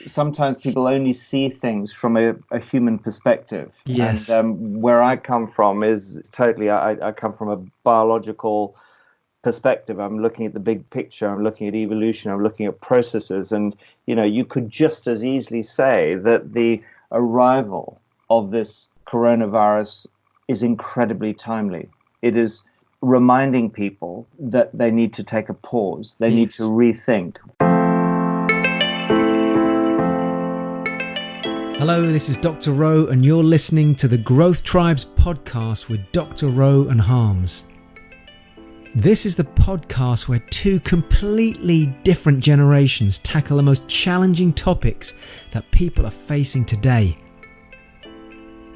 sometimes people only see things from a human perspective. Yes. And where I come from is totally, I come from a biological perspective. I'm looking at the big picture. I'm looking at evolution. I'm looking at processes. And, you could just as easily say that the arrival of this coronavirus is incredibly timely. It is reminding people that they need to take a pause. They need to rethink. Hello, this is Dr. Rowe, and you're listening to the Growth Tribes podcast with Dr. Rowe and Harms. This is the podcast where two completely different generations tackle the most challenging topics that people are facing today.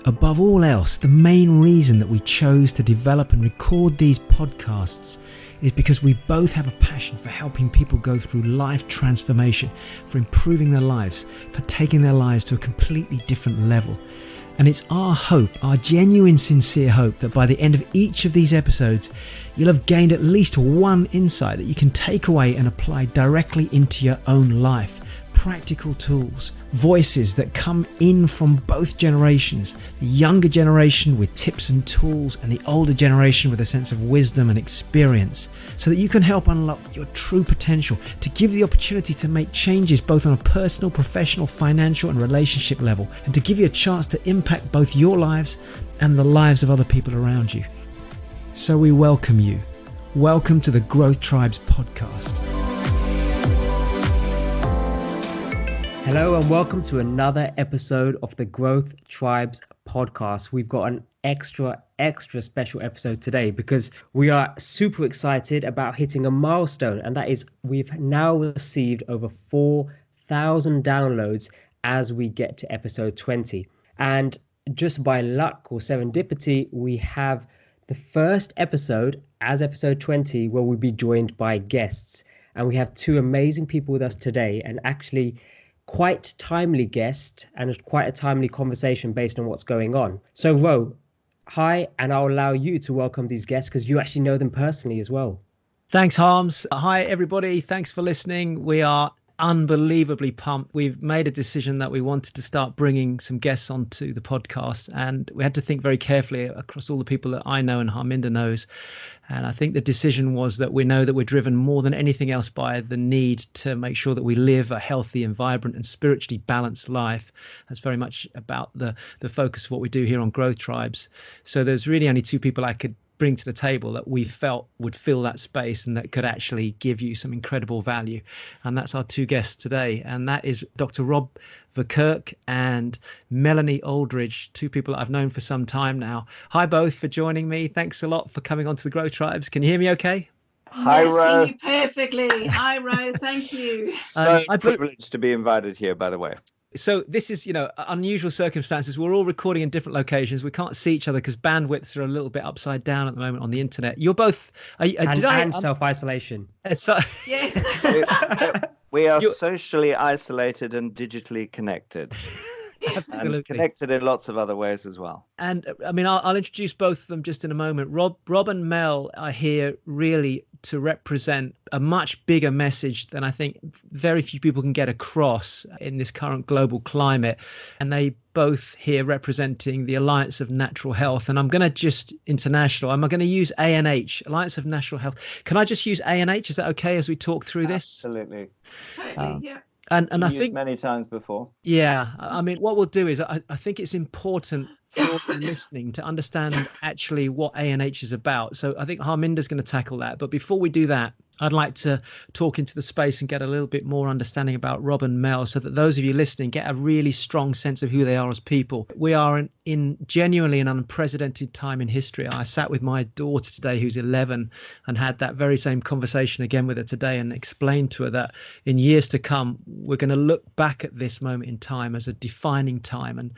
Above all else, the main reason that we chose to develop and record these podcasts is because we both have a passion for helping people go through life transformation, for improving their lives, for taking their lives to a completely different level. And it's our hope, our genuine, sincere hope, that by the end of each of these episodes, you'll have gained at least one insight that you can take away and apply directly into your own life. Practical tools, voices that come in from both generations, the younger generation with tips and tools, and the older generation with a sense of wisdom and experience, so that you can help unlock your true potential, to give the opportunity to make changes both on a personal, professional, financial and relationship level, and to give you a chance to impact both your lives and the lives of other people around you. So we welcome you. Welcome to the Growth Tribes podcast. Hello and welcome to another episode of the Growth Tribes podcast. We've got an extra special episode today because we are super excited about hitting a milestone, and that is we've now received over 4,000 downloads as we get to episode 20. And just by luck or serendipity, we have the first episode as episode 20 where we'll be joined by guests. And we have two amazing people with us today, and actually quite timely guest and quite a timely conversation based on what's going on. So Ro, hi, and I'll allow you to welcome these guests because you actually know them personally as well. Thanks, Harms. Hi, everybody. Thanks for listening. We are unbelievably pumped. We've made a decision that we wanted to start bringing some guests onto the podcast, and we had to think very carefully across all the people that I know and Harminder knows. And I think the decision was that we know that we're driven more than anything else by the need to make sure that we live a healthy and vibrant and spiritually balanced life. That's very much about the focus of what we do here on Growth Tribes. So there's really only two people I could bring to the table that we felt would fill that space and that could actually give you some incredible value. And that's our two guests today. And that is Dr. Rob Verkerk and Melanie Aldridge, two people that I've known for some time now. Hi, both, for joining me. Thanks a lot for coming onto the Growth Tribes. Can you hear me okay? Hi, yes, Ro. I hear you perfectly. Hi, Ro. Thank you. I'm privileged to be invited here, by the way. So this is, unusual circumstances. We're all recording in different locations. We can't see each other because bandwidths are a little bit upside down at the moment on the internet. You're both and self-isolation. Yes. We are socially isolated and digitally connected. Absolutely. And connected in lots of other ways as well. And I mean, I'll introduce both of them just in a moment. Rob and Mel are here really to represent a much bigger message than I think very few people can get across in this current global climate. And they both here representing the Alliance of Natural Health. And I'm going to just international. I'm going to use ANH, Alliance of Natural Health. Can I just use ANH? Is that okay as we talk through this? Absolutely. Totally, yeah. And I think many times before. Yeah, I mean, what we'll do is I think it's important for listening to understand actually what ANH is about. So I think Harminder's going to tackle that. But before we do that, I'd like to talk into the space and get a little bit more understanding about Rob and Mel so that those of you listening get a really strong sense of who they are as people. We are in genuinely an unprecedented time in history. I sat with my daughter today, who's 11, and had that very same conversation again with her today and explained to her that in years to come, we're going to look back at this moment in time as a defining time. And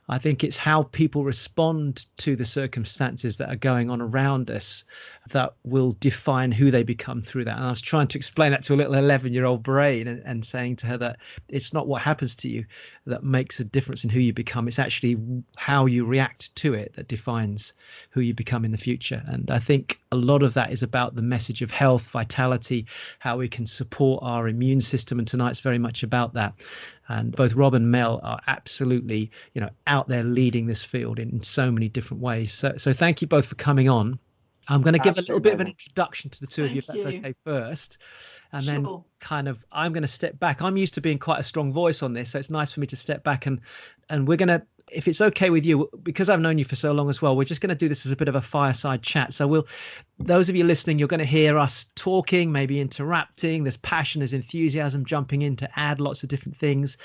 I think it's how people respond to the circumstances that are going on around us that will define who they become through that. And I was trying to explain that to a little 11-year-old brain and saying to her that it's not what happens to you that makes a difference in who you become. It's actually how you react to it that defines who you become in the future. And I think a lot of that is about the message of health, vitality, how we can support our immune system. And tonight's very much about that. And both Rob and Mel are absolutely, out there leading this field in so many different ways. So thank you both for coming on. I'm going to give a little bit of an introduction to the two of you, if that's okay, first. And then I'm going to step back. I'm used to being quite a strong voice on this, so it's nice for me to step back and we're going to, if it's okay with you, because I've known you for so long as well, we're just going to do this as a bit of a fireside chat. So those of you listening, you're going to hear us talking, maybe interrupting. There's passion, there's enthusiasm, jumping in to add lots of different things.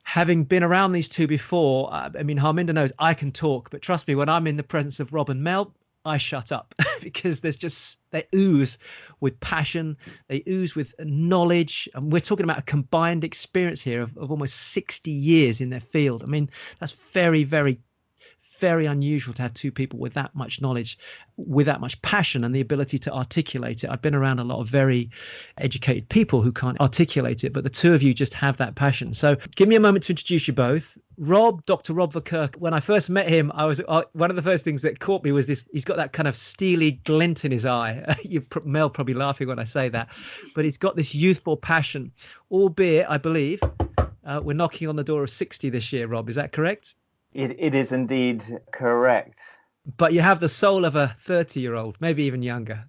Having been around these two before, Harminder knows I can talk, but trust me, when I'm in the presence of Rob and Mel, I shut up because they ooze with passion, they ooze with knowledge. And we're talking about a combined experience here of almost 60 years in their field. I mean, that's very, very, very unusual to have two people with that much knowledge, with that much passion and the ability to articulate it. I've been around a lot of very educated people who can't articulate it, but the two of you just have that passion. So give me a moment to introduce you both. Dr. Rob Verkerk, when I first met him, one of the first things that caught me was this, he's got that kind of steely glint in his eye. Mel probably laughing when I say that, but he's got this youthful passion, albeit, I believe, we're knocking on the door of 60 this year, Rob, is that correct? It is indeed correct. But you have the soul of a 30-year-old, maybe even younger.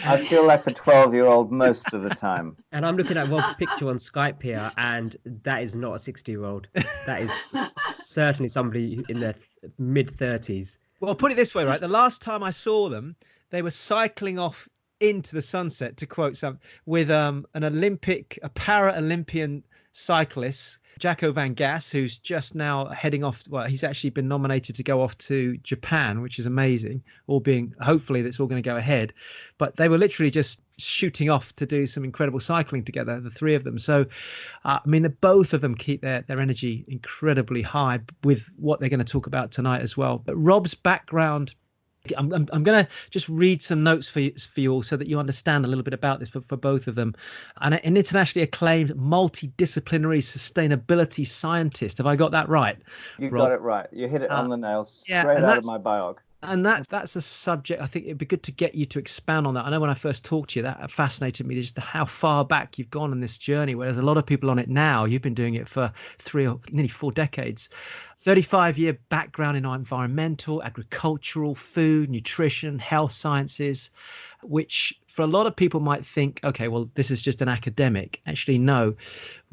I feel like a 12-year-old most of the time. And I'm looking at Rob's picture on Skype here, and that is not a 60-year-old. That is certainly somebody in their mid-30s. Well, put it this way, right? The last time I saw them, they were cycling off into the sunset, to quote some, with a para-Olympian cyclist, Jacco Van Gas, who's just now heading off. Well, he's actually been nominated to go off to Japan, which is amazing. Hopefully that's all going to go ahead. But they were literally just shooting off to do some incredible cycling together, the three of them. So, both of them keep their energy incredibly high with what they're going to talk about tonight as well. But Rob's background, I'm going to just read some notes for you all so that you understand a little bit about this for both of them. And an internationally acclaimed multidisciplinary sustainability scientist. Have I got that right? You got it right. You hit it on the nail, straight out of my biog. And that's a subject I think it'd be good to get you to expand on that. I know when I first talked to you, that fascinated me, just how far back you've gone on this journey, whereas a lot of people on it now, you've been doing it for nearly 4 decades. 35-year background in environmental, agricultural, food, nutrition, health sciences, which for a lot of people might think, okay, well, this is just an academic. Actually, no.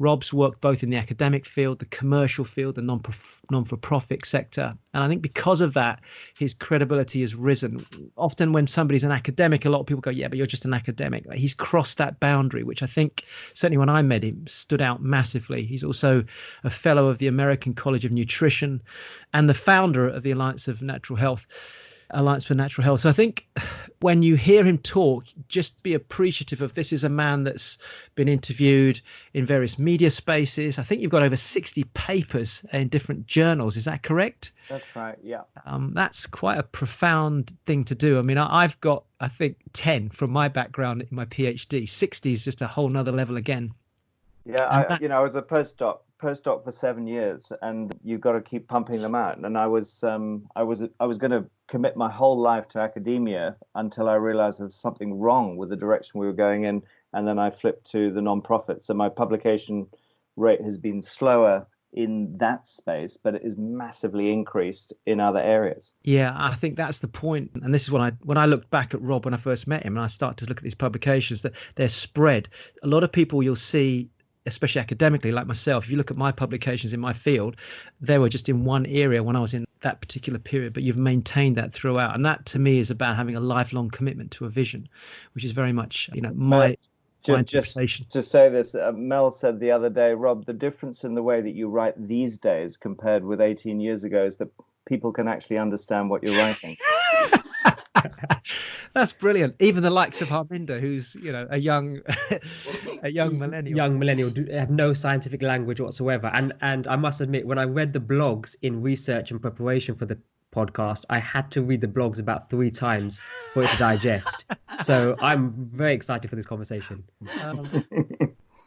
Rob's worked both in the academic field, the commercial field, the non-for-profit sector. And I think because of that, his credibility has risen. Often when somebody's an academic, a lot of people go, yeah, but you're just an academic. He's crossed that boundary, which I think, certainly when I met him, stood out massively. He's also a fellow of the American College of Nutrition and the founder of the Alliance for Natural Health. So I think when you hear him talk, just be appreciative of this is a man that's been interviewed in various media spaces. I think you've got over 60 papers in different journals. Is that correct? That's right, yeah. That's quite a profound thing to do. I mean, I've got, I think, 10 from my background in my PhD. 60 is just a whole nother level again. Yeah, I was a postdoc for 7 years, and you've got to keep pumping them out. And I was going to commit my whole life to academia until I realized there's something wrong with the direction we were going in, and then I flipped to the nonprofit. So my publication rate has been slower in that space, but it is massively increased in other areas. Yeah, I think that's the point. And this is when I looked back at Rob when I first met him, and I started to look at these publications, that they're spread. A lot of people you'll see, especially academically, like myself, if you look at my publications in my field, they were just in one area when I was in that particular period, but you've maintained that throughout. And that to me is about having a lifelong commitment to a vision, which is very much, my interpretation. Just to say this, Mel said the other day, Rob, the difference in the way that you write these days compared with 18 years ago is that people can actually understand what you're writing. That's brilliant. Even the likes of Harminder, who's a young millennial, have no scientific language whatsoever. And I must admit, when I read the blogs in research and preparation for the podcast, I had to read the blogs about 3 times for it to digest. So I'm very excited for this conversation.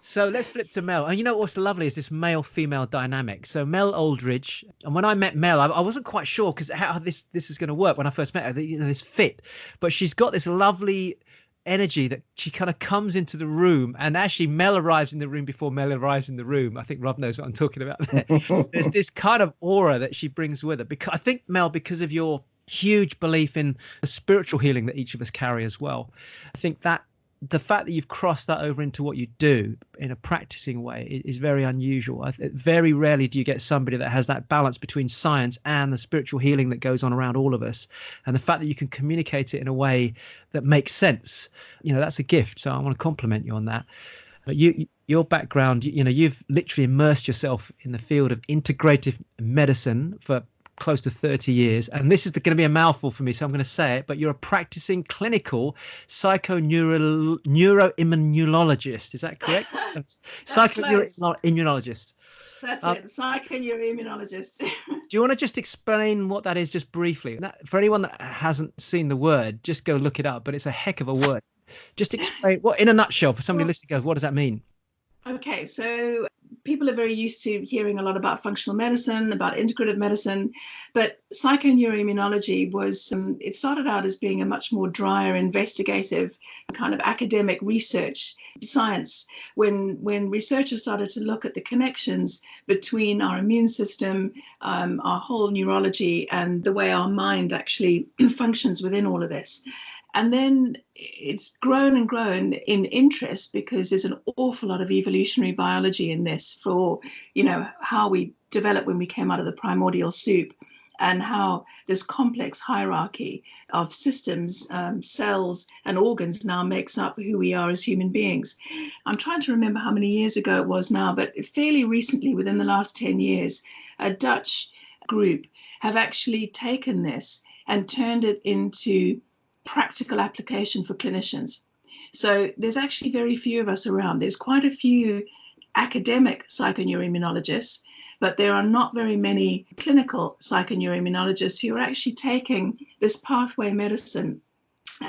So let's flip to Mel. And what's lovely is this male-female dynamic. So Mel Aldridge, and when I met Mel, I wasn't quite sure because how this is going to work when I first met her, this fit. But she's got this lovely energy that she kind of comes into the room, and actually Mel arrives in the room before Mel arrives in the room. I think Rob knows what I'm talking about there. There's this kind of aura that she brings with her, because I think, Mel, because of your huge belief in the spiritual healing that each of us carry as well, I think that the fact that you've crossed that over into what you do in a practicing way is very unusual. Very rarely do you get somebody that has that balance between science and the spiritual healing that goes on around all of us. And the fact that you can communicate it in a way that makes sense, that's a gift. So I want to compliment you on that. But your background, you've literally immersed yourself in the field of integrative medicine for close to 30 years, and this is going to be a mouthful for me, so I'm going to say it, but you're a practicing clinical psychoneuroimmunologist. Is that correct? Psychoneuroimmunologist. That's it, psychoneuroimmunologist. Do you want to just explain what that is, just briefly? For anyone that hasn't seen the word, just go look it up, but it's a heck of a word. Just explain, in a nutshell, for somebody listening, what does that mean? Okay, so people are very used to hearing a lot about functional medicine, about integrative medicine, but psychoneuroimmunology was, it started out as being a much more drier, investigative kind of academic research science when researchers started to look at the connections between our immune system, our whole neurology, and the way our mind actually functions within all of this. And then it's grown and grown in interest because there's an awful lot of evolutionary biology in this for, how we developed when we came out of the primordial soup, and how this complex hierarchy of systems, cells and organs now makes up who we are as human beings. I'm trying to remember how many years ago it was now, but fairly recently, within the last 10 years, a Dutch group have actually taken this and turned it into practical application for clinicians. So there's actually very few of us around. There's quite a few academic psychoneuroimmunologists, but there are not very many clinical psychoneuroimmunologists who are actually taking this pathway medicine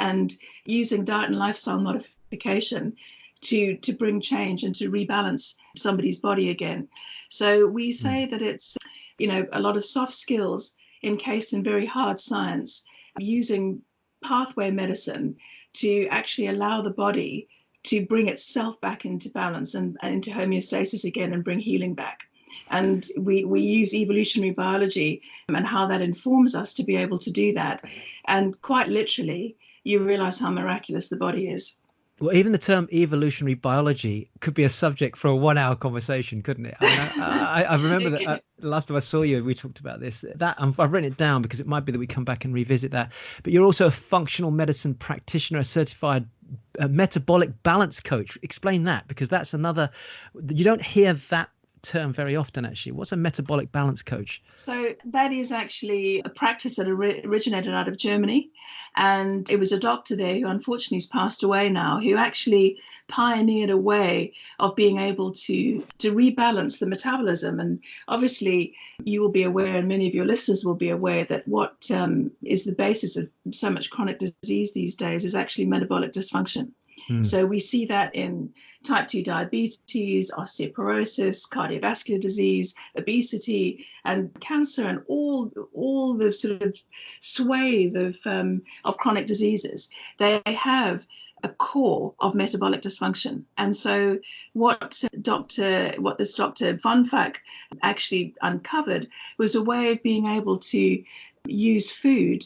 and using diet and lifestyle modification to bring change and to rebalance somebody's body again. So we say that it's, a lot of soft skills encased in very hard science, using pathway medicine to actually allow the body to bring itself back into balance and into homeostasis again and bring healing back. And we use evolutionary biology and how that informs us to be able to do that. And quite literally, you realize how miraculous the body is. Well, even the term evolutionary biology could be a subject for a 1-hour conversation, couldn't it? I remember that the last time I saw you, we talked about this. I've written it down because it might be that we come back and revisit that. But you're also a functional medicine practitioner, a certified metabolic balance coach. Explain that, because that's another, you don't hear that term very often, actually. What's a metabolic balance coach? So that is actually a practice that originated out of Germany, and it was a doctor there who unfortunately has passed away now, who actually pioneered a way of being able to rebalance the metabolism. And obviously you will be aware, and many of your listeners will be aware, that what is the basis of so much chronic disease these days is actually metabolic dysfunction. So we see that in type 2 diabetes, osteoporosis, cardiovascular disease, obesity, and cancer, and all the sort of swathe of chronic diseases. They have a core of metabolic dysfunction. And so what this Dr. Von Fack actually uncovered was a way of being able to use food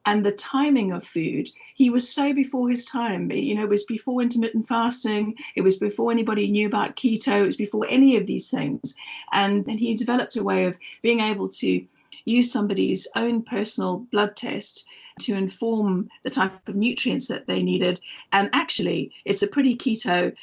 and the timing of food. He was so before his time. It was before intermittent fasting. It was before anybody knew about keto. It was before any of these things. And he developed a way of being able to use somebody's own personal blood test to inform the type of nutrients that they needed. And actually, it's a pretty keto,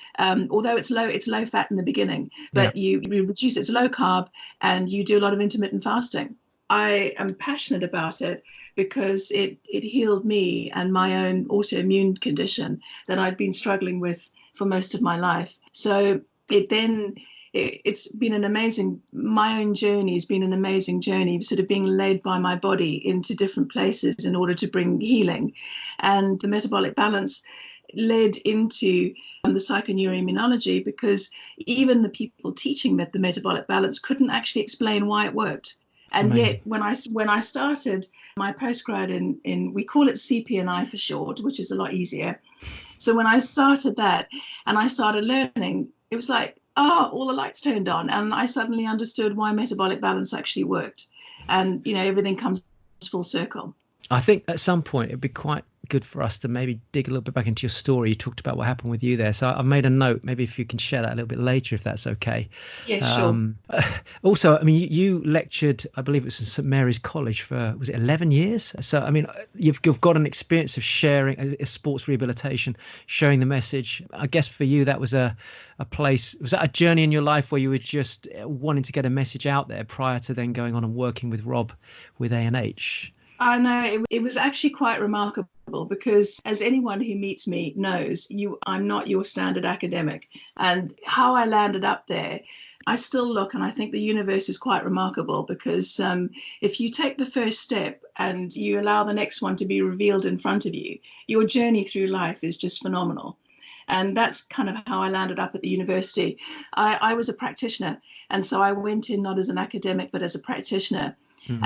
although it's low fat in the beginning, but you reduce it to low carb and you do a lot of intermittent fasting. I am passionate about it because it healed me and my own autoimmune condition that I'd been struggling with for most of my life. So it's been an amazing, my own journey has been an amazing journey, sort of being led by my body into different places in order to bring healing. And the metabolic balance led into the psychoneuroimmunology, because even the people teaching the metabolic balance couldn't actually explain why it worked. And yet, when I started my postgrad in we call it CPNI for short, which is a lot easier, So when I started that and I started learning, it was like, oh, all the lights turned on, and I suddenly understood why metabolic balance actually worked. And, everything comes full circle. I think at some point it'd be quite good for us to maybe dig a little bit back into your story. You talked about what happened with you there. So I've made a note, maybe if you can share that a little bit later, if that's okay. Yeah, sure. Also, I mean, you lectured, I believe it was in St. Mary's College for, was it 11 years? So, I mean, you've got an experience of sharing a sports rehabilitation, sharing the message. I guess for you, that was a place, was that a journey in your life where you were just wanting to get a message out there prior to then going on and working with Rob with A&H? I know it was actually quite remarkable because, as anyone who meets me knows, I'm not your standard academic. And how I landed up there, I still look and I think the universe is quite remarkable because if you take the first step and you allow the next one to be revealed in front of you, your journey through life is just phenomenal. And that's kind of how I landed up at the university. I was a practitioner, and so I went in not as an academic, but as a practitioner. Mm-hmm.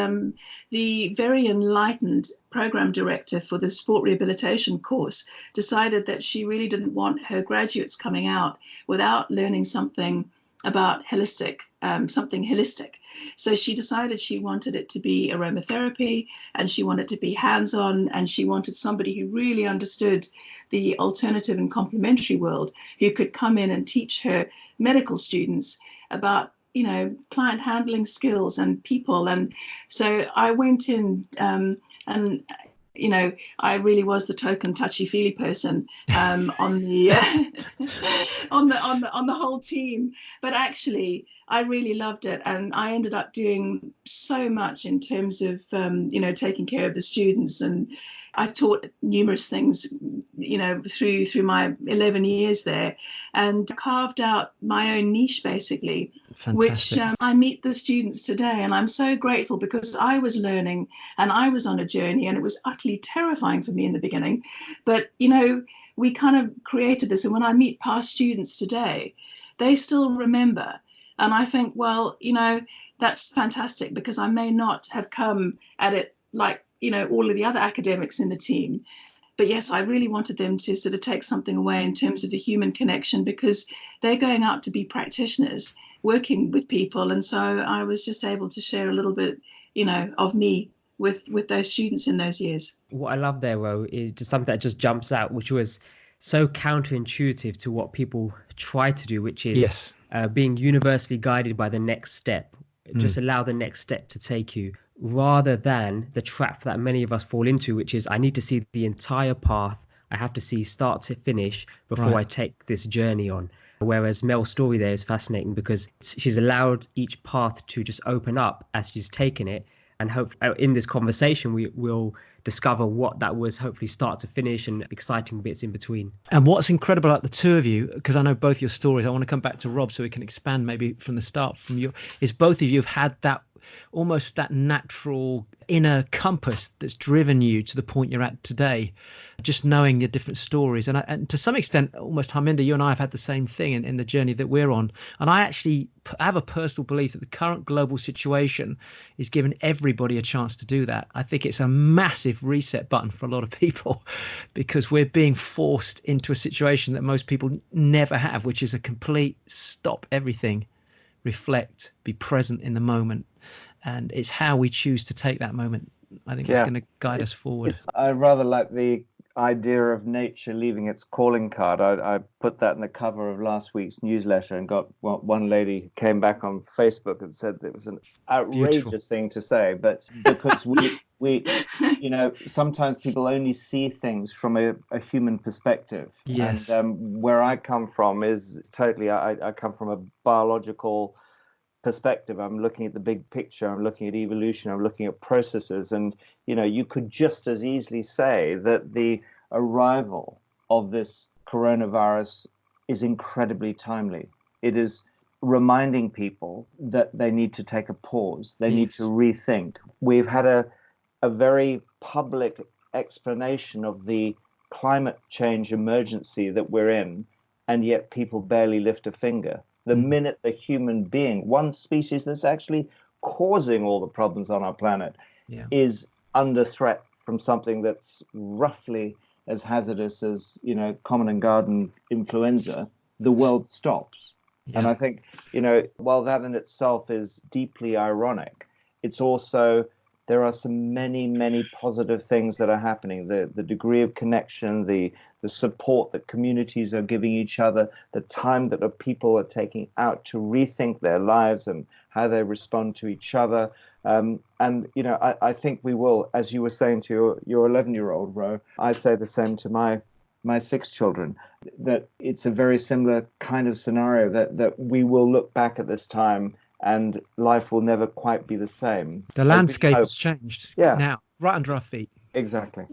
And the very enlightened program director for the sport rehabilitation course decided that she really didn't want her graduates coming out without learning something about something holistic. So she decided she wanted it to be aromatherapy, and she wanted to be hands-on, and she wanted somebody who really understood the alternative and complementary world, who could come in and teach her medical students about client handling skills and people. And so I went in and I really was the token touchy-feely person on the on the whole team. But actually, I really loved it, and I ended up doing so much in terms of taking care of the students. And I taught numerous things, through my 11 years there, and carved out my own niche basically. Fantastic. Which I meet the students today, and I'm so grateful because I was learning and I was on a journey, and it was utterly terrifying for me in the beginning. But, we kind of created this, and when I meet past students today, they still remember. And I think, well, that's fantastic because I may not have come at it like, all of the other academics in the team. But yes, I really wanted them to sort of take something away in terms of the human connection, because they're going out to be practitioners working with people. And so I was just able to share a little bit, of me with those students in those years. What I love there, Ro, is just something that just jumps out, which was so counterintuitive to what people try to do, which is being universally guided by the next step. Just allow the next step to take you, rather than the trap that many of us fall into, which is I need to see the entire path. I have to see start to finish before I take this journey on. Whereas Mel's story there is fascinating because she's allowed each path to just open up as she's taken it. And hopefully in this conversation, we will discover what that was, hopefully start to finish, and exciting bits in between. And what's incredible about the two of you, because I know both your stories, I want to come back to Rob so we can expand maybe from the start from you, is both of you have had that almost that natural inner compass that's driven you to the point you're at today, just knowing your different stories. And to some extent, almost Harminder, you and I have had the same thing in the journey that we're on. And I actually have a personal belief that the current global situation is giving everybody a chance to do that. I think it's a massive reset button for a lot of people because we're being forced into a situation that most people never have, which is a complete stop everything, reflect, be present in the moment. And it's how we choose to take that moment. I think it's going to guide us forward. I rather like the idea of nature leaving its calling card. I put that in the cover of last week's newsletter and got one lady who came back on Facebook and said it was an outrageous thing to say, but because we sometimes people only see things from a human perspective. Yes. And where I come from is totally, I come from a biological perspective. I'm looking at the big picture. I'm looking at evolution. I'm looking at processes. And, you could just as easily say that the arrival of this coronavirus is incredibly timely. It is reminding people that they need to take a pause. They need to rethink. We've had a very public explanation of the climate change emergency that we're in, and yet people barely lift a finger. The minute the human being, one species that's actually causing all the problems on our planet, is under threat from something that's roughly as hazardous as, common and garden influenza, the world stops. Yeah. And I think, while that in itself is deeply ironic, it's also, there are some many positive things that are happening. The degree of connection, the support that communities are giving each other, the time that people are taking out to rethink their lives and how they respond to each other. I think we will, as you were saying to your 11-year-old, Ro, I say the same to my 6 children, that it's a very similar kind of scenario, that we will look back at this time and life will never quite be the same. The landscape has changed now, right under our feet. Exactly.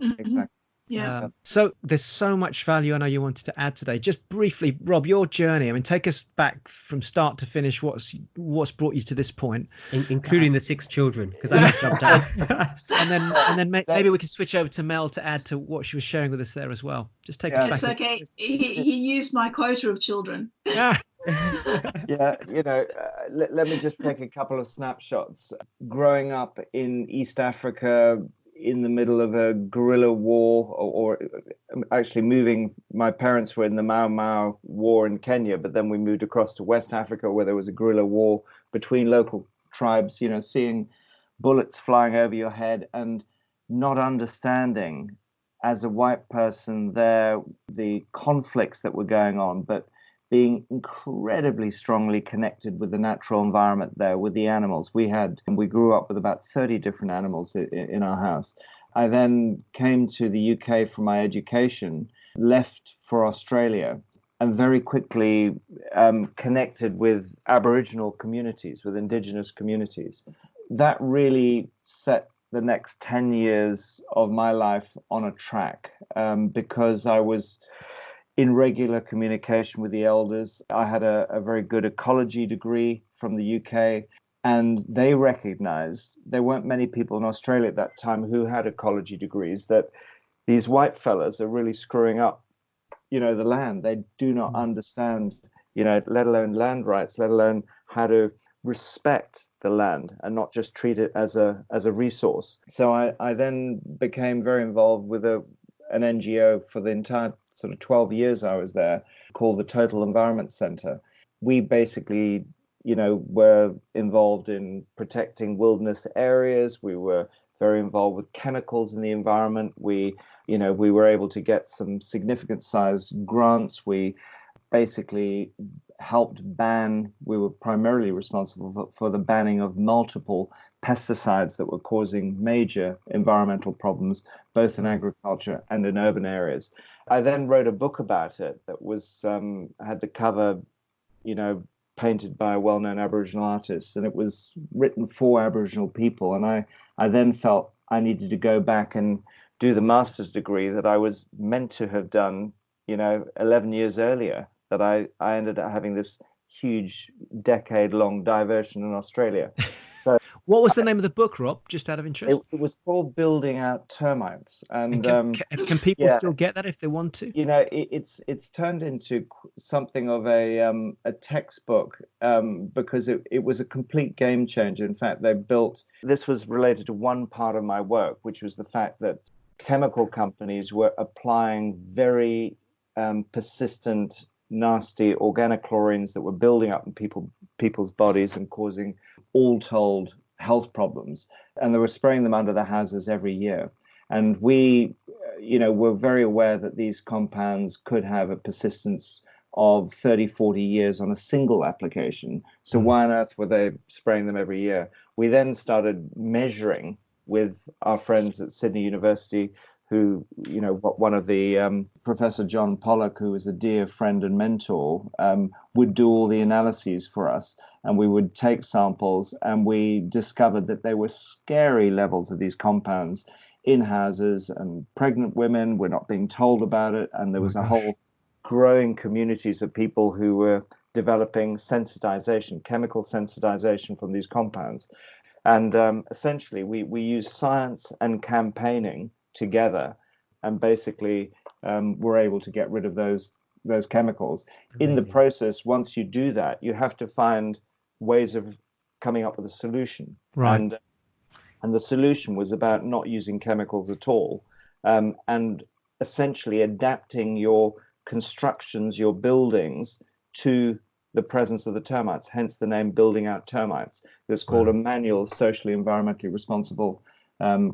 Yeah. So there's so much value I know you wanted to add today. Just briefly, Rob, your journey. I mean, take us back from start to finish. What's brought you to this point, including the 6 children, because I just jumped out. and then maybe we can switch over to Mel to add to what she was sharing with us there as well. Just take us back. It's okay. He used my quota of children. Yeah, let me just take a couple of snapshots. Growing up in East Africa, in the middle of a guerrilla war, or actually moving, my parents were in the Mau Mau war in Kenya, but then we moved across to West Africa where there was a guerrilla war between local tribes, seeing bullets flying over your head and not understanding as a white person there the conflicts that were going on, but being incredibly strongly connected with the natural environment there, with the animals. We grew up with about 30 different animals in our house. I then came to the UK for my education, left for Australia, and very quickly connected with Aboriginal communities, with Indigenous communities. That really set the next 10 years of my life on a track, because I was in regular communication with the elders. I had a very good ecology degree from the UK, and they recognized, there weren't many people in Australia at that time who had ecology degrees, that these white fellas are really screwing up, the land. They do not understand, let alone land rights, let alone how to respect the land and not just treat it as a resource. So I then became very involved with an NGO for the entire sort of 12 years I was there, called the Total Environment Center. We basically, were involved in protecting wilderness areas. We were very involved with chemicals in the environment. We were able to get some significant size grants. We basically helped we were primarily responsible for the banning of multiple pesticides that were causing major environmental problems, both in agriculture and in urban areas. I then wrote a book about it that was had the cover, painted by a well-known Aboriginal artist, and it was written for Aboriginal people. And I then felt I needed to go back and do the master's degree that I was meant to have done, 11 years earlier, that I ended up having this huge decade-long diversion in Australia. So, what was the name of the book, Rob, just out of interest? It was called Building Out Termites. And can people still get that if they want to? It's turned into something of a textbook, because it was a complete game changer. In fact, this was related to one part of my work, which was the fact that chemical companies were applying very persistent, nasty organochlorines that were building up in people's bodies and causing, all told, health problems. And they were spraying them under their houses every year. And we, were very aware that these compounds could have a persistence of 30, 40 years on a single application. So why on earth were they spraying them every year? We then started measuring with our friends at Sydney University, who, one of the Professor John Pollock, who was a dear friend and mentor, would do all the analyses for us. And we would take samples, and we discovered that there were scary levels of these compounds in houses, and pregnant women were not being told about it. And there was a whole growing communities of people who were developing sensitization, chemical sensitization from these compounds. And essentially, we use science and campaigning together, and basically we're able to get rid of those chemicals. Amazing. In the process, once you do that, you have to find ways of coming up with a solution. Right. And the solution was about not using chemicals at all. And essentially adapting your constructions, your buildings to the presence of the termites, hence the name Building Out Termites. It's called a manual socially environmentally responsible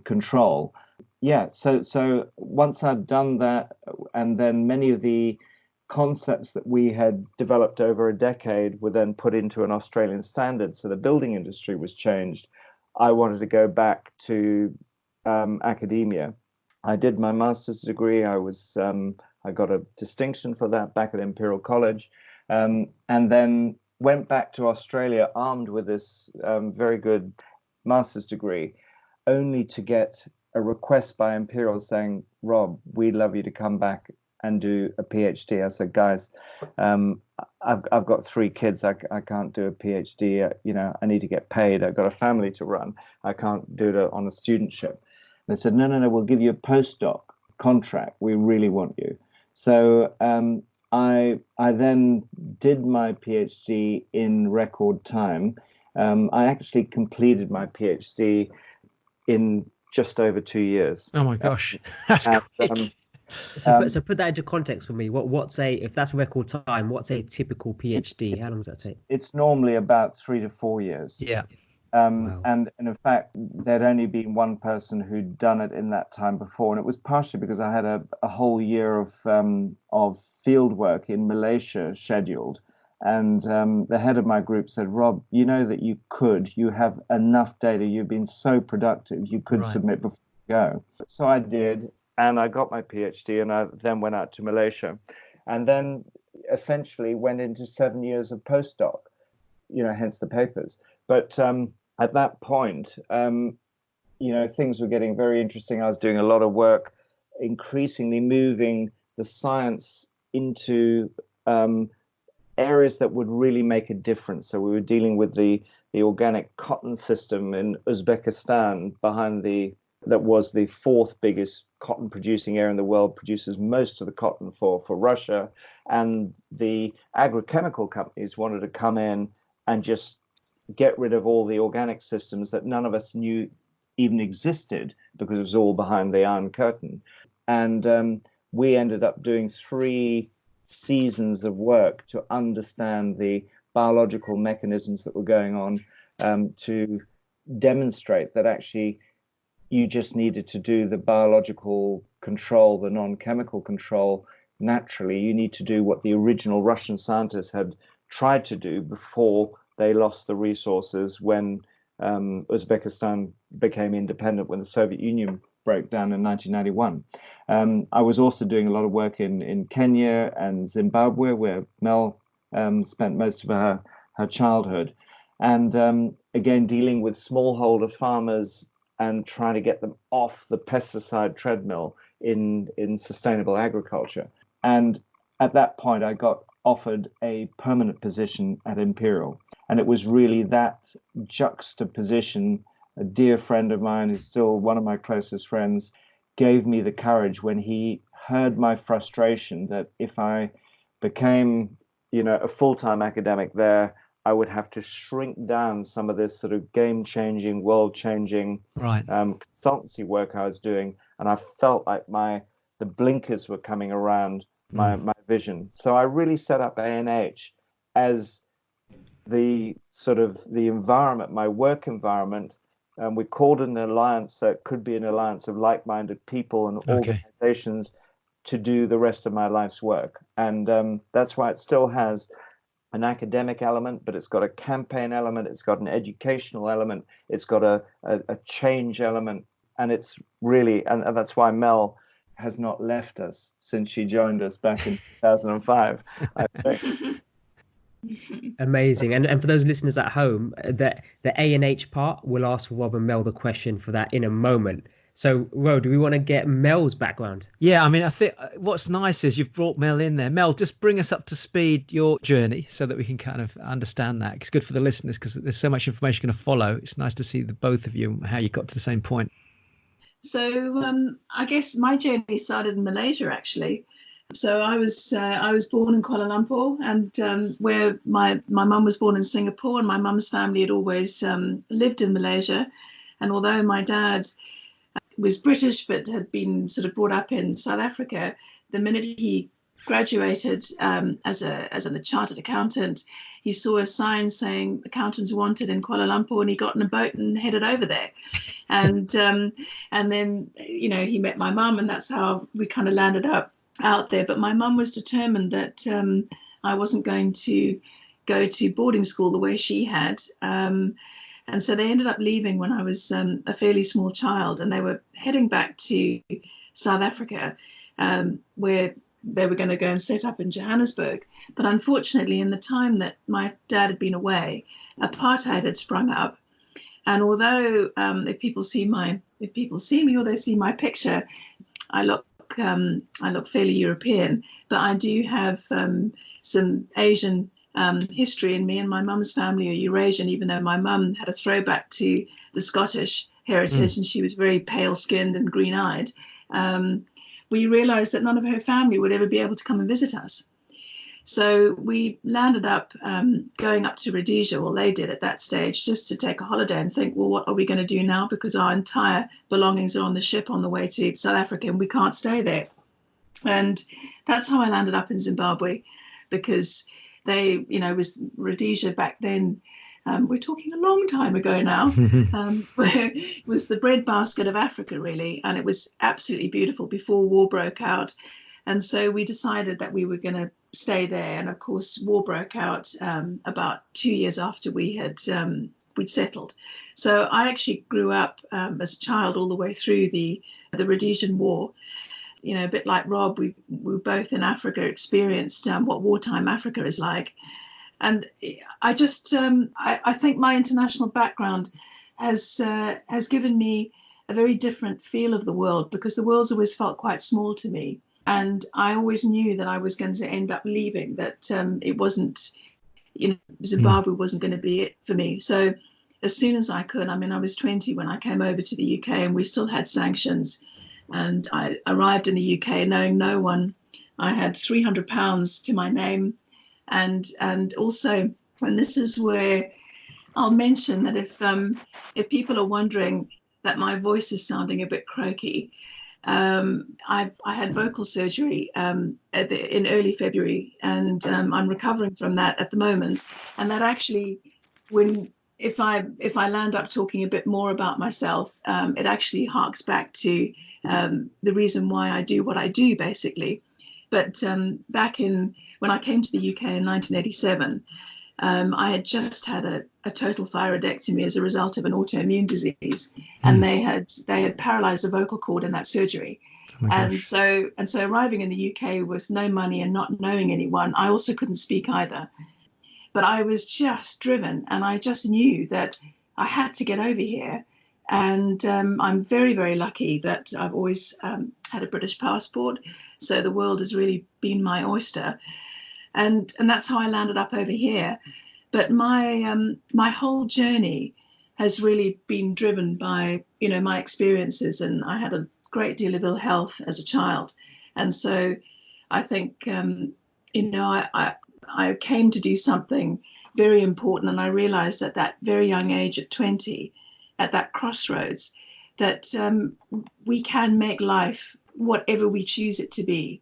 control. Yeah, so once I'd done that, and then many of the concepts that we had developed over a decade were then put into an Australian standard, so the building industry was changed. I wanted to go back to academia. I did my master's degree. I got a distinction for that back at Imperial College, and then went back to Australia armed with this very good master's degree, only to get a request by Imperial saying, "Rob, we'd love you to come back and do a PhD." I said, "Guys, I've got 3 kids. I can't do a PhD. I need to get paid. I've got a family to run. I can't do it on a studentship." They said, no, we'll give you a postdoc contract. We really want you. So I then did my PhD in record time. I actually completed my PhD in just over 2 years. Oh my gosh, that's quick. So put that into context for me. If that's record time, what's a typical PhD? How long does that take? It's normally about 3 to 4 years. Yeah. Wow. And in fact, there'd only been one person who'd done it in that time before, and it was partially because I had a whole year of field work in Malaysia scheduled. And the head of my group said, "Rob, you know that you have enough data. You've been so productive. You could submit before you go." So I did, and I got my PhD, and I then went out to Malaysia, and then essentially went into 7 years of postdoc. Hence the papers. But at that point, things were getting very interesting. I was doing a lot of work, increasingly moving the science into areas that would really make a difference. So we were dealing with the organic cotton system in Uzbekistan, that was the 4th biggest cotton producing area in the world, produces most of the cotton for Russia. And the agrochemical companies wanted to come in and just get rid of all the organic systems that none of us knew even existed, because it was all behind the Iron Curtain. And we ended up doing 3 seasons of work to understand the biological mechanisms that were going on, to demonstrate that actually you just needed to do the biological control, the non-chemical control naturally. You need to do what the original Russian scientists had tried to do before they lost the resources when Uzbekistan became independent, when the Soviet Union broke down in 1991. I was also doing a lot of work in Kenya and Zimbabwe, where Mel spent most of her childhood. And again, dealing with smallholder farmers and trying to get them off the pesticide treadmill in sustainable agriculture. And at that point, I got offered a permanent position at Imperial. And it was really that juxtaposition. A dear friend of mine, who's still one of my closest friends, gave me the courage when he heard my frustration that if I became, a full-time academic there, I would have to shrink down some of this sort of game-changing, world-changing consultancy work I was doing. And I felt like the blinkers were coming around my vision. So I really set up A&H as the environment, my work environment. We called it an alliance, so it could be an alliance of like-minded people and organizations to do the rest of my life's work. And that's why it still has an academic element, but it's got a campaign element, it's got an educational element, it's got a change element. And it's really, and that's why Mel has not left us since she joined us back in 2005, I think. Amazing. And for those listeners at home, the A&H part, we'll ask Rob and Mel the question for that in a moment. So, Ro, do we want to get Mel's background? Yeah, I mean, I think what's nice is you've brought Mel in there. Mel, just bring us up to speed your journey so that we can kind of understand that. It's good for the listeners because there's so much information going to follow. It's nice to see the both of you, how you got to the same point. So I guess my journey started in Malaysia, actually. So I was born in Kuala Lumpur, and where my mum was born in Singapore, and my mum's family had always lived in Malaysia. And although my dad was British but had been sort of brought up in South Africa. The minute he graduated as a chartered accountant, he saw a sign saying accountants wanted in Kuala Lumpur, and he got in a boat and headed over there. And then, you know, he met my mum, and that's how we kind of landed up out there. But my mum was determined that I wasn't going to go to boarding school the way she had. And so they ended up leaving when I was a fairly small child, and they were heading back to South Africa, where they were going to go and set up in Johannesburg. But unfortunately, in the time that my dad had been away, apartheid had sprung up. And although if people see me or they see my picture, I look fairly European, but I do have some Asian history in me, and my mum's family are Eurasian, even though my mum had a throwback to the Scottish heritage, and she was very pale-skinned and green-eyed. We realized that none of her family would ever be able to come and visit us. So we landed up going up to Rhodesia, well, they did at that stage, just to take a holiday and think, well, what are we going to do now? Because our entire belongings are on the ship on the way to South Africa, and we can't stay there. And that's how I landed up in Zimbabwe, because they, you know, was Rhodesia back then, we're talking a long time ago now, it was the breadbasket of Africa, really. And it was absolutely beautiful before war broke out. And so we decided that we were going to stay there. And of course, war broke out about 2 years after we'd settled. So I actually grew up as a child all the way through the Rhodesian War. You know, a bit like Rob, we were both in Africa, experienced what wartime Africa is like. And I just, I think my international background has given me a very different feel of the world, because the world's always felt quite small to me. And I always knew that I was going to end up leaving, that it wasn't, you know, Zimbabwe wasn't going to be it for me. So as soon as I could, I mean, I was 20 when I came over to the UK, and we still had sanctions. And I arrived in the UK knowing no one. I had £300 to my name. And also, and this is where I'll mention that if people are wondering that my voice is sounding a bit croaky, I had vocal surgery in early February, and I'm recovering from that at the moment. And that actually, if I land up talking a bit more about myself, it actually harks back to the reason why I do what I do, basically. But back when I came to the UK in 1987, I had just had a total thyroidectomy as a result of an autoimmune disease, and they had paralyzed a vocal cord in that surgery. And so arriving in the UK with no money and not knowing anyone, I also couldn't speak either. But I was just driven, and I just knew that I had to get over here. And I'm very, very lucky that I've always had a British passport. So the world has really been my oyster. And that's how I landed up over here. But my whole journey has really been driven by, you know, my experiences. And I had a great deal of ill health as a child. And so I think, you know, I came to do something very important. And I realized at that very young age, at 20, at that crossroads, that we can make life whatever we choose it to be.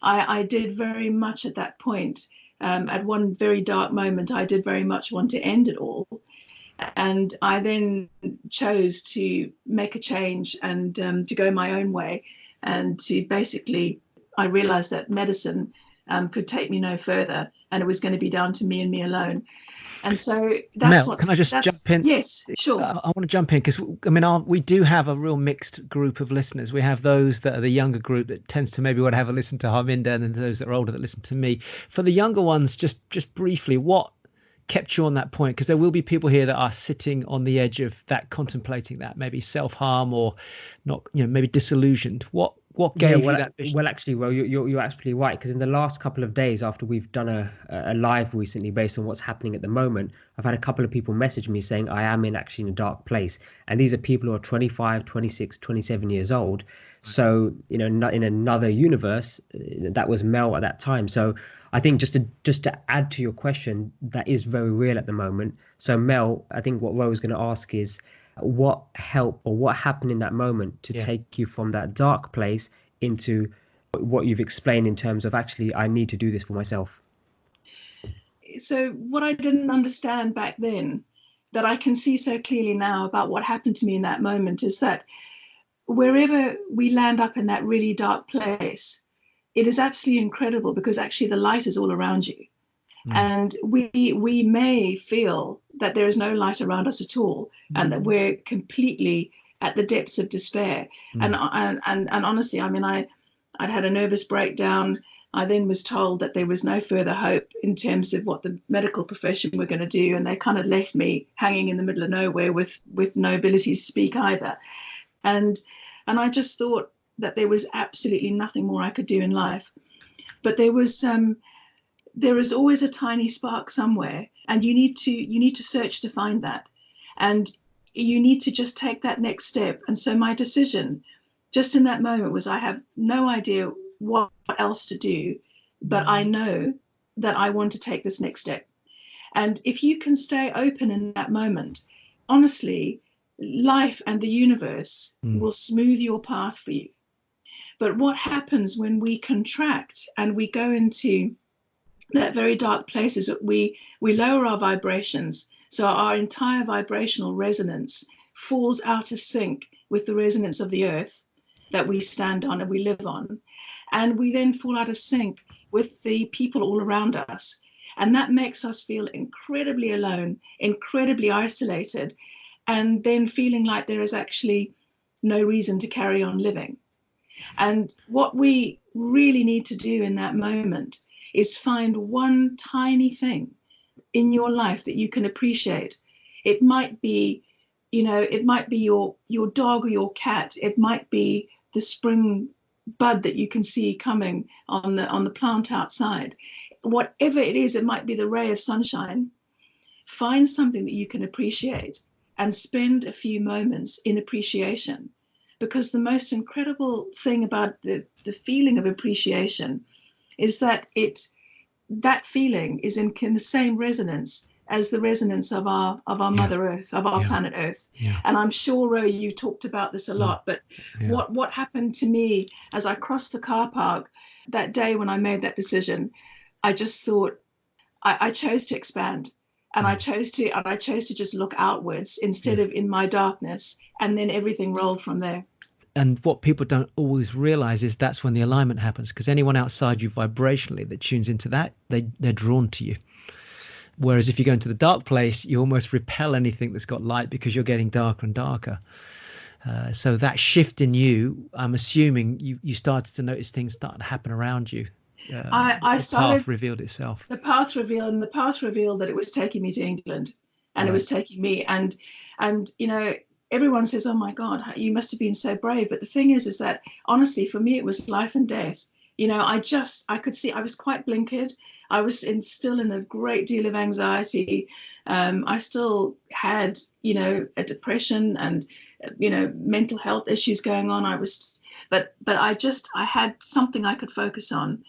I did very much at that point. At one very dark moment, I did very much want to end it all. And I then chose to make a change and to go my own way. And to basically, I realized that medicine could take me no further, and it was going to be down to me and me alone. And so that's Mel, can I just jump in? Yes, sure. I want to jump in because, I mean, we do have a real mixed group of listeners. We have those that are the younger group that tends to maybe want to have a listen to Harminder, and then those that are older that listen to me. For the younger ones, just briefly, what kept you on that point? Because there will be people here that are sitting on the edge of that, contemplating that, maybe self-harm or not, you know, maybe disillusioned. What gave you that vision? Well, actually, Ro, you're absolutely right, because in the last couple of days after we've done a live recently based on what's happening at the moment, I've had a couple of people message me saying I am in a dark place. And these are people who are 25, 26, 27 years old. So, you know, in another universe, that was Mel at that time. So I think just to add to your question, that is very real at the moment. So Mel, I think what Ro is going to ask is, what help or what happened in that moment to take you from that dark place into what you've explained in terms of actually, I need to do this for myself? So what I didn't understand back then, that I can see so clearly now about what happened to me in that moment, is that wherever we land up in that really dark place, it is absolutely incredible, because actually the light is all around you. And we may feel that there is no light around us at all, and that we're completely at the depths of despair. And honestly, I mean, I'd had a nervous breakdown. I then was told that there was no further hope in terms of what the medical profession were going to do, and they kind of left me hanging in the middle of nowhere with no ability to speak either. And I just thought that there was absolutely nothing more I could do in life. But there is always a tiny spark somewhere, and you need to search to find that, and you need to just take that next step. And so my decision just in that moment was, I have no idea what else to do, but I know that I want to take this next step. And if you can stay open in that moment, honestly, life and the universe will smooth your path for you. But what happens when we contract and we go into that very dark place is that we lower our vibrations. So our entire vibrational resonance falls out of sync with the resonance of the earth that we stand on and we live on. And we then fall out of sync with the people all around us. And that makes us feel incredibly alone, incredibly isolated, and then feeling like there is actually no reason to carry on living. And what we really need to do in that moment is find one tiny thing in your life that you can appreciate. It might be, it might be your dog or your cat. It might be the spring bud that you can see coming on the plant outside. Whatever it is, it might be the ray of sunshine. Find something that you can appreciate and spend a few moments in appreciation, because the most incredible thing about the feeling of appreciation is that that feeling is in the same resonance as the resonance of our Mother Earth, of our planet Earth. And I'm sure, Ro, you talked about this a lot, but what happened to me as I crossed the car park that day when I made that decision, I just thought, I chose to expand, and I chose to just look outwards instead of in my darkness, and then everything rolled from there. And what people don't always realize is that's when the alignment happens, because anyone outside you vibrationally that tunes into that, they're drawn to you. Whereas if you go into the dark place, you almost repel anything that's got light, because you're getting darker and darker. So that shift in you, I'm assuming you started to notice things started to happen around you. I started. The path revealed itself. The path revealed that it was taking me to England, and it was taking me. And everyone says, "Oh my God, you must have been so brave." But the thing is that honestly, for me, it was life and death. I could see I was quite blinkered. I was still in a great deal of anxiety. I still had, a depression and, mental health issues going on. But I had something I could focus on,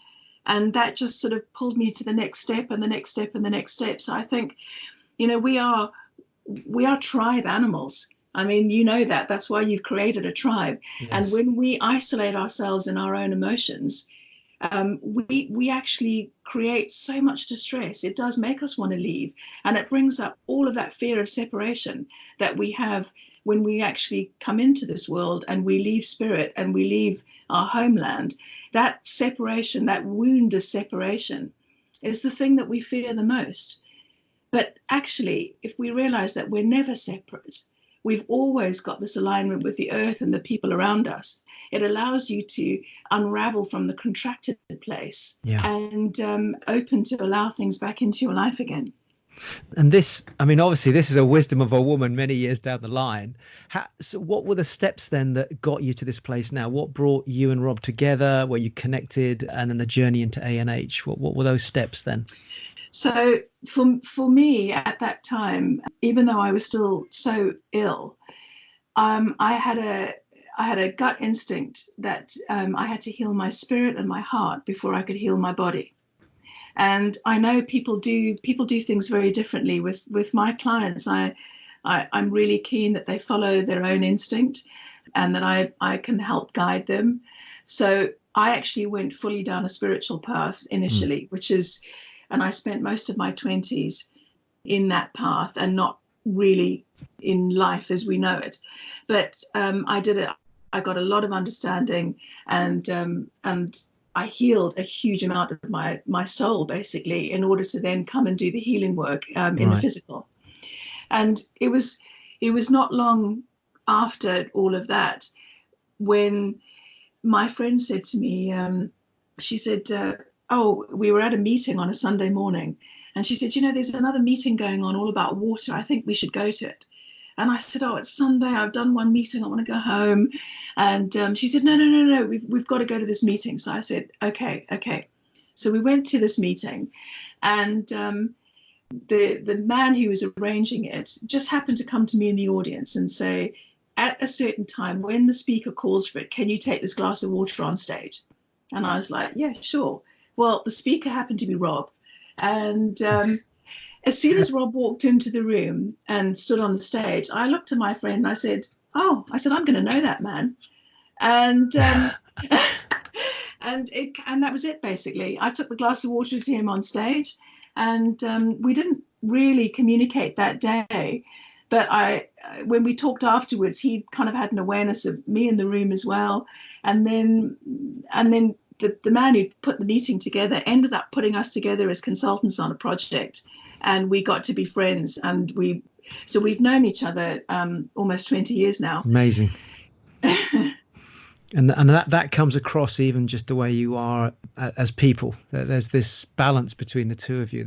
and that just sort of pulled me to the next step and the next step and the next step. So I think, we are tribe animals. I mean, that's why you've created a tribe. Yes. And when we isolate ourselves in our own emotions, we actually create so much distress. It does make us want to leave, and it brings up all of that fear of separation that we have when we actually come into this world and we leave spirit and we leave our homeland. That separation, that wound of separation, is the thing that we fear the most. But actually, if we realize that we're never separate, we've always got this alignment with the earth and the people around us, it allows you to unravel from the contracted place and open to allow things back into your life again. And this, I mean, obviously, this is a wisdom of a woman many years down the line. So what were the steps then that got you to this place now? What brought you and Rob together, where you connected, and then the journey into A&H? What were those steps then? So for me at that time, even though I was still so ill, I had a gut instinct that I had to heal my spirit and my heart before I could heal my body. And I know people do things very differently. With my clients, I'm really keen that they follow their own instinct and that I can help guide them. So I actually went fully down a spiritual path initially, and I spent most of my 20s in that path and not really in life as we know it. But I did it. I got a lot of understanding, and I healed a huge amount of my soul, basically, in order to then come and do the healing work in the physical. And it was not long after all of that when my friend said to me, she said, we were at a meeting on a Sunday morning, and she said, there's another meeting going on all about water. I think we should go to it. And I said, it's Sunday. I've done one meeting. I want to go home. And she said, no. We've got to go to this meeting. So I said, okay. So we went to this meeting, and the man who was arranging it just happened to come to me in the audience and say, at a certain time, when the speaker calls for it, can you take this glass of water on stage? And I was like, yeah, sure. Well, the speaker happened to be Rob. And as soon as Rob walked into the room and stood on the stage, I looked at my friend and I said, I'm going to know that man. And and that was it, basically. I took the glass of water to him on stage, and we didn't really communicate that day. But when we talked afterwards, he kind of had an awareness of me in the room as well. And then the man who put the meeting together ended up putting us together as consultants on a project, and we got to be friends. And we've known each other almost 20 years now. Amazing. And that comes across even just the way you are as people. There's this balance between the two of you.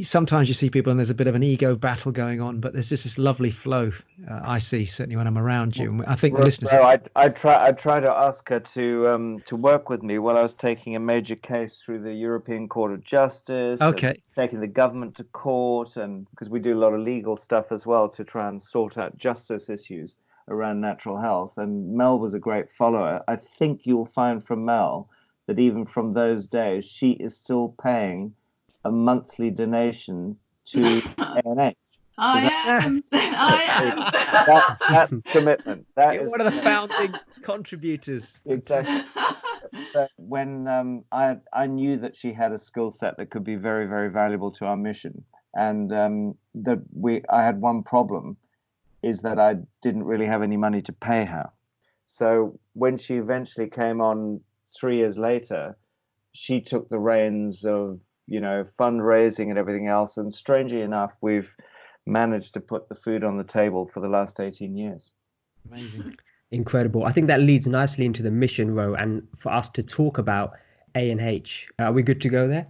Sometimes you see people and there's a bit of an ego battle going on, but there's just this lovely flow. I see, certainly when I'm around you. And I think the listeners. I try to ask her to work with me while I was taking a major case through the European Court of Justice. Okay. Taking the government to court, and because we do a lot of legal stuff as well to try and sort out justice issues around natural health. And Mel was a great follower. I think you'll find from Mel that even from those days, she is still paying a monthly donation to A&H. I am. That's commitment. You're one of the founding contributors. Exactly. When I knew that she had a skill set that could be very, very valuable to our mission, and I had one problem, is that I didn't really have any money to pay her. So when she eventually came on 3 years later, she took the reins of, fundraising and everything else. And strangely enough, we've managed to put the food on the table for the last 18 years. Amazing. Incredible. I think that leads nicely into the mission, Ro, and for us to talk about A&H. Are we good to go there?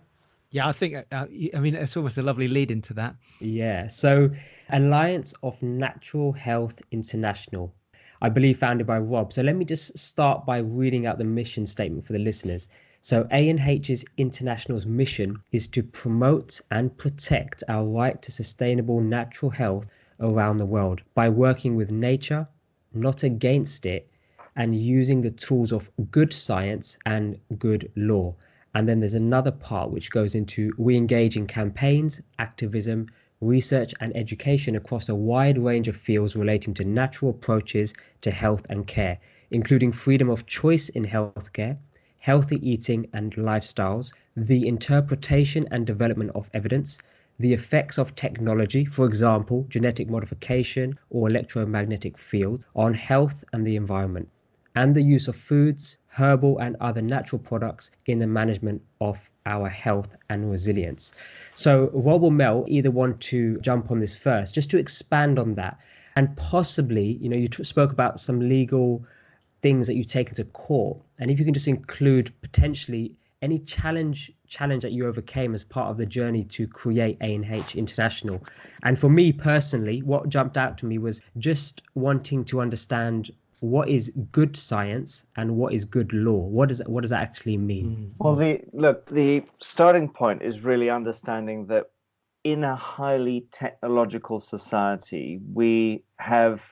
Yeah, I think, it's almost a lovely lead into that. Yeah. So Alliance of Natural Health International, I believe founded by Rob. So let me just start by reading out the mission statement for the listeners. So A&H International's mission is to promote and protect our right to sustainable natural health around the world by working with nature, not against it, and using the tools of good science and good law. And then there's another part which goes into we engage in campaigns, activism, research and education across a wide range of fields relating to natural approaches to health and care, including freedom of choice in healthcare, healthy eating and lifestyles, the interpretation and development of evidence, the effects of technology, for example, genetic modification or electromagnetic fields, on health and the environment, and the use of foods, herbal and other natural products in the management of our health and resilience. So Rob or Mel, either want to jump on this first, just to expand on that. And possibly, you spoke about some legal things that you've taken to court. And if you can just include potentially any challenge that you overcame as part of the journey to create A&H International. And for me personally, what jumped out to me was just wanting to understand what is good science and what is good law. What does that actually mean? Well, the starting point is really understanding that in a highly technological society, we have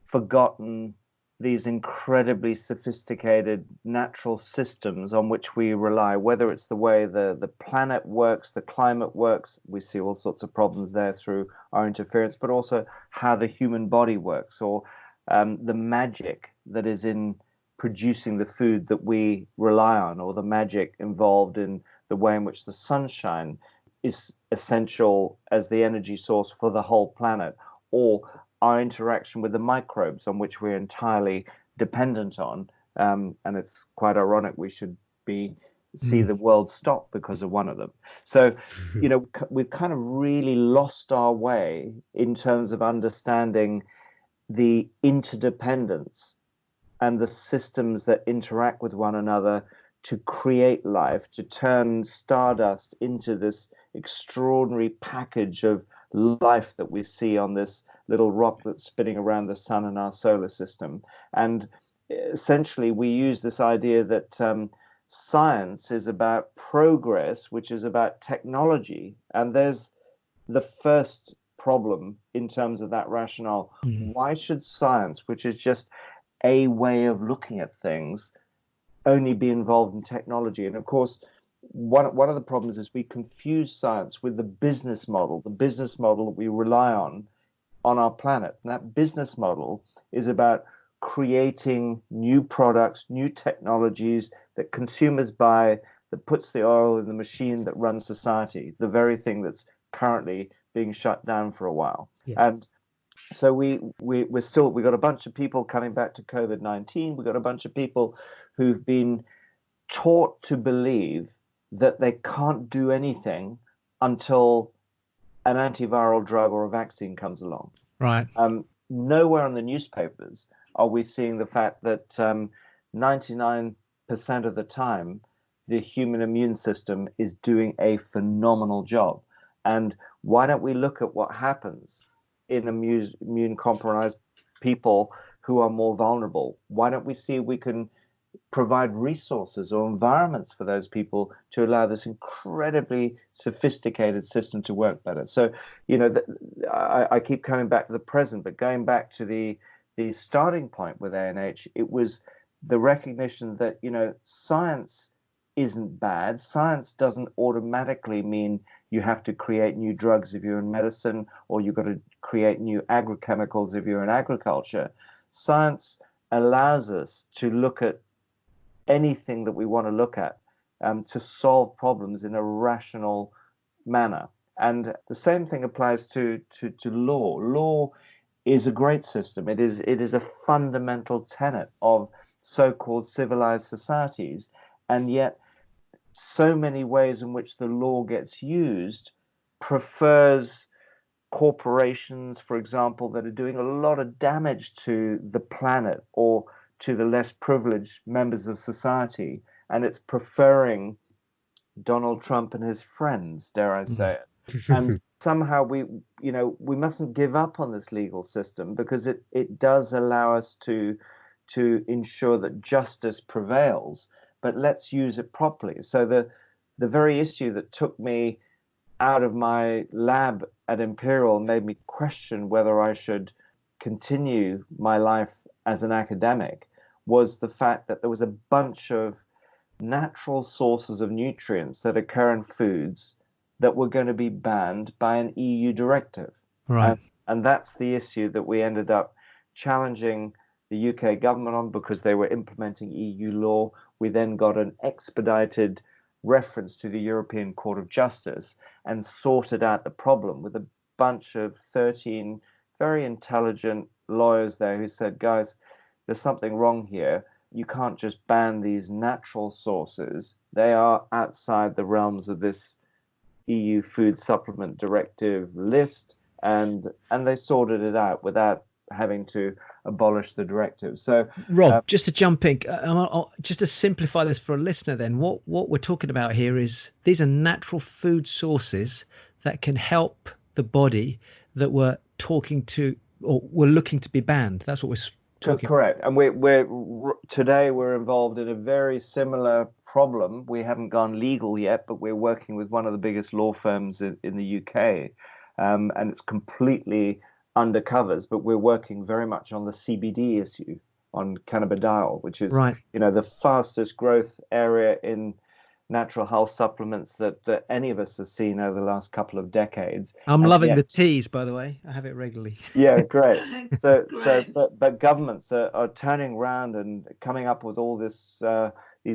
forgotten these incredibly sophisticated natural systems on which we rely, whether it's the way the planet works, the climate works, we see all sorts of problems there through our interference, but also how the human body works, or the magic that is in producing the food that we rely on, or the magic involved in the way in which the sunshine is essential as the energy source for the whole planet, or our interaction with the microbes on which we're entirely dependent on. And it's quite ironic we should see the world stop because of one of them. So, we've kind of really lost our way in terms of understanding the interdependence and the systems that interact with one another to create life, to turn stardust into this extraordinary package of life that we see on this little rock that's spinning around the sun in our solar system. And essentially, we use this idea that science is about progress, which is about technology. And there's the first problem in terms of that rationale. Why should science, which is just a way of looking at things, only be involved in technology? And of course, one of the problems is we confuse science with the business model that we rely on our planet. And that business model is about creating new products, new technologies that consumers buy, that puts the oil in the machine that runs society, the very thing that's currently being shut down for a while. Yeah. And so we got a bunch of people coming back to COVID-19. We've got a bunch of people who've been taught to believe that they can't do anything until an antiviral drug or a vaccine comes along. Right. Nowhere in the newspapers are we seeing the fact that 99% of the time, the human immune system is doing a phenomenal job. And why don't we look at what happens in immune compromised people who are more vulnerable? Why don't we see if we can provide resources or environments for those people to allow this incredibly sophisticated system to work better? So, I keep coming back to the present, but going back to the starting point with ANH, it was the recognition that, science isn't bad. Science doesn't automatically mean you have to create new drugs if you're in medicine, or you've got to create new agrochemicals if you're in agriculture. Science allows us to look at anything that we want to look at to solve problems in a rational manner. And the same thing applies to law. Law is a great system. It is a fundamental tenet of so-called civilized societies, and yet so many ways in which the law gets used prefers corporations, for example, that are doing a lot of damage to the planet or to the less privileged members of society, and it's preferring Donald Trump and his friends, dare I say it. And somehow we mustn't give up on this legal system, because it does allow us to ensure that justice prevails, but let's use it properly. So the very issue that took me out of my lab at Imperial made me question whether I should continue my life as an academic was the fact that there was a bunch of natural sources of nutrients that occur in foods that were going to be banned by an EU directive. Right. And that's the issue that we ended up challenging the UK government on, because they were implementing EU law. We then got an expedited reference to the European Court of Justice and sorted out the problem with a bunch of 13 very intelligent lawyers there who said, guys, there's something wrong here. You can't just ban these natural sources. They are outside the realms of this EU food supplement directive list, and they sorted it out without having to abolish the directive. So, Rob, just to jump in, just to simplify this for a listener, then what we're talking about here is these are natural food sources that can help the body that we're talking to, or we're looking to be banned. That's what we're talking. Correct. And today we're involved in a very similar problem. We haven't gone legal yet, but we're working with one of the biggest law firms in the UK, and it's completely undercovers, but we're working very much on the CBD issue. on cannabidiol, which is, Right. the fastest growth area in natural health supplements that any of us have seen over the last couple of decades. I'm And loving yet, the teas, by the way. I have it regularly. yeah, great. Great. But governments are turning around and coming up with all these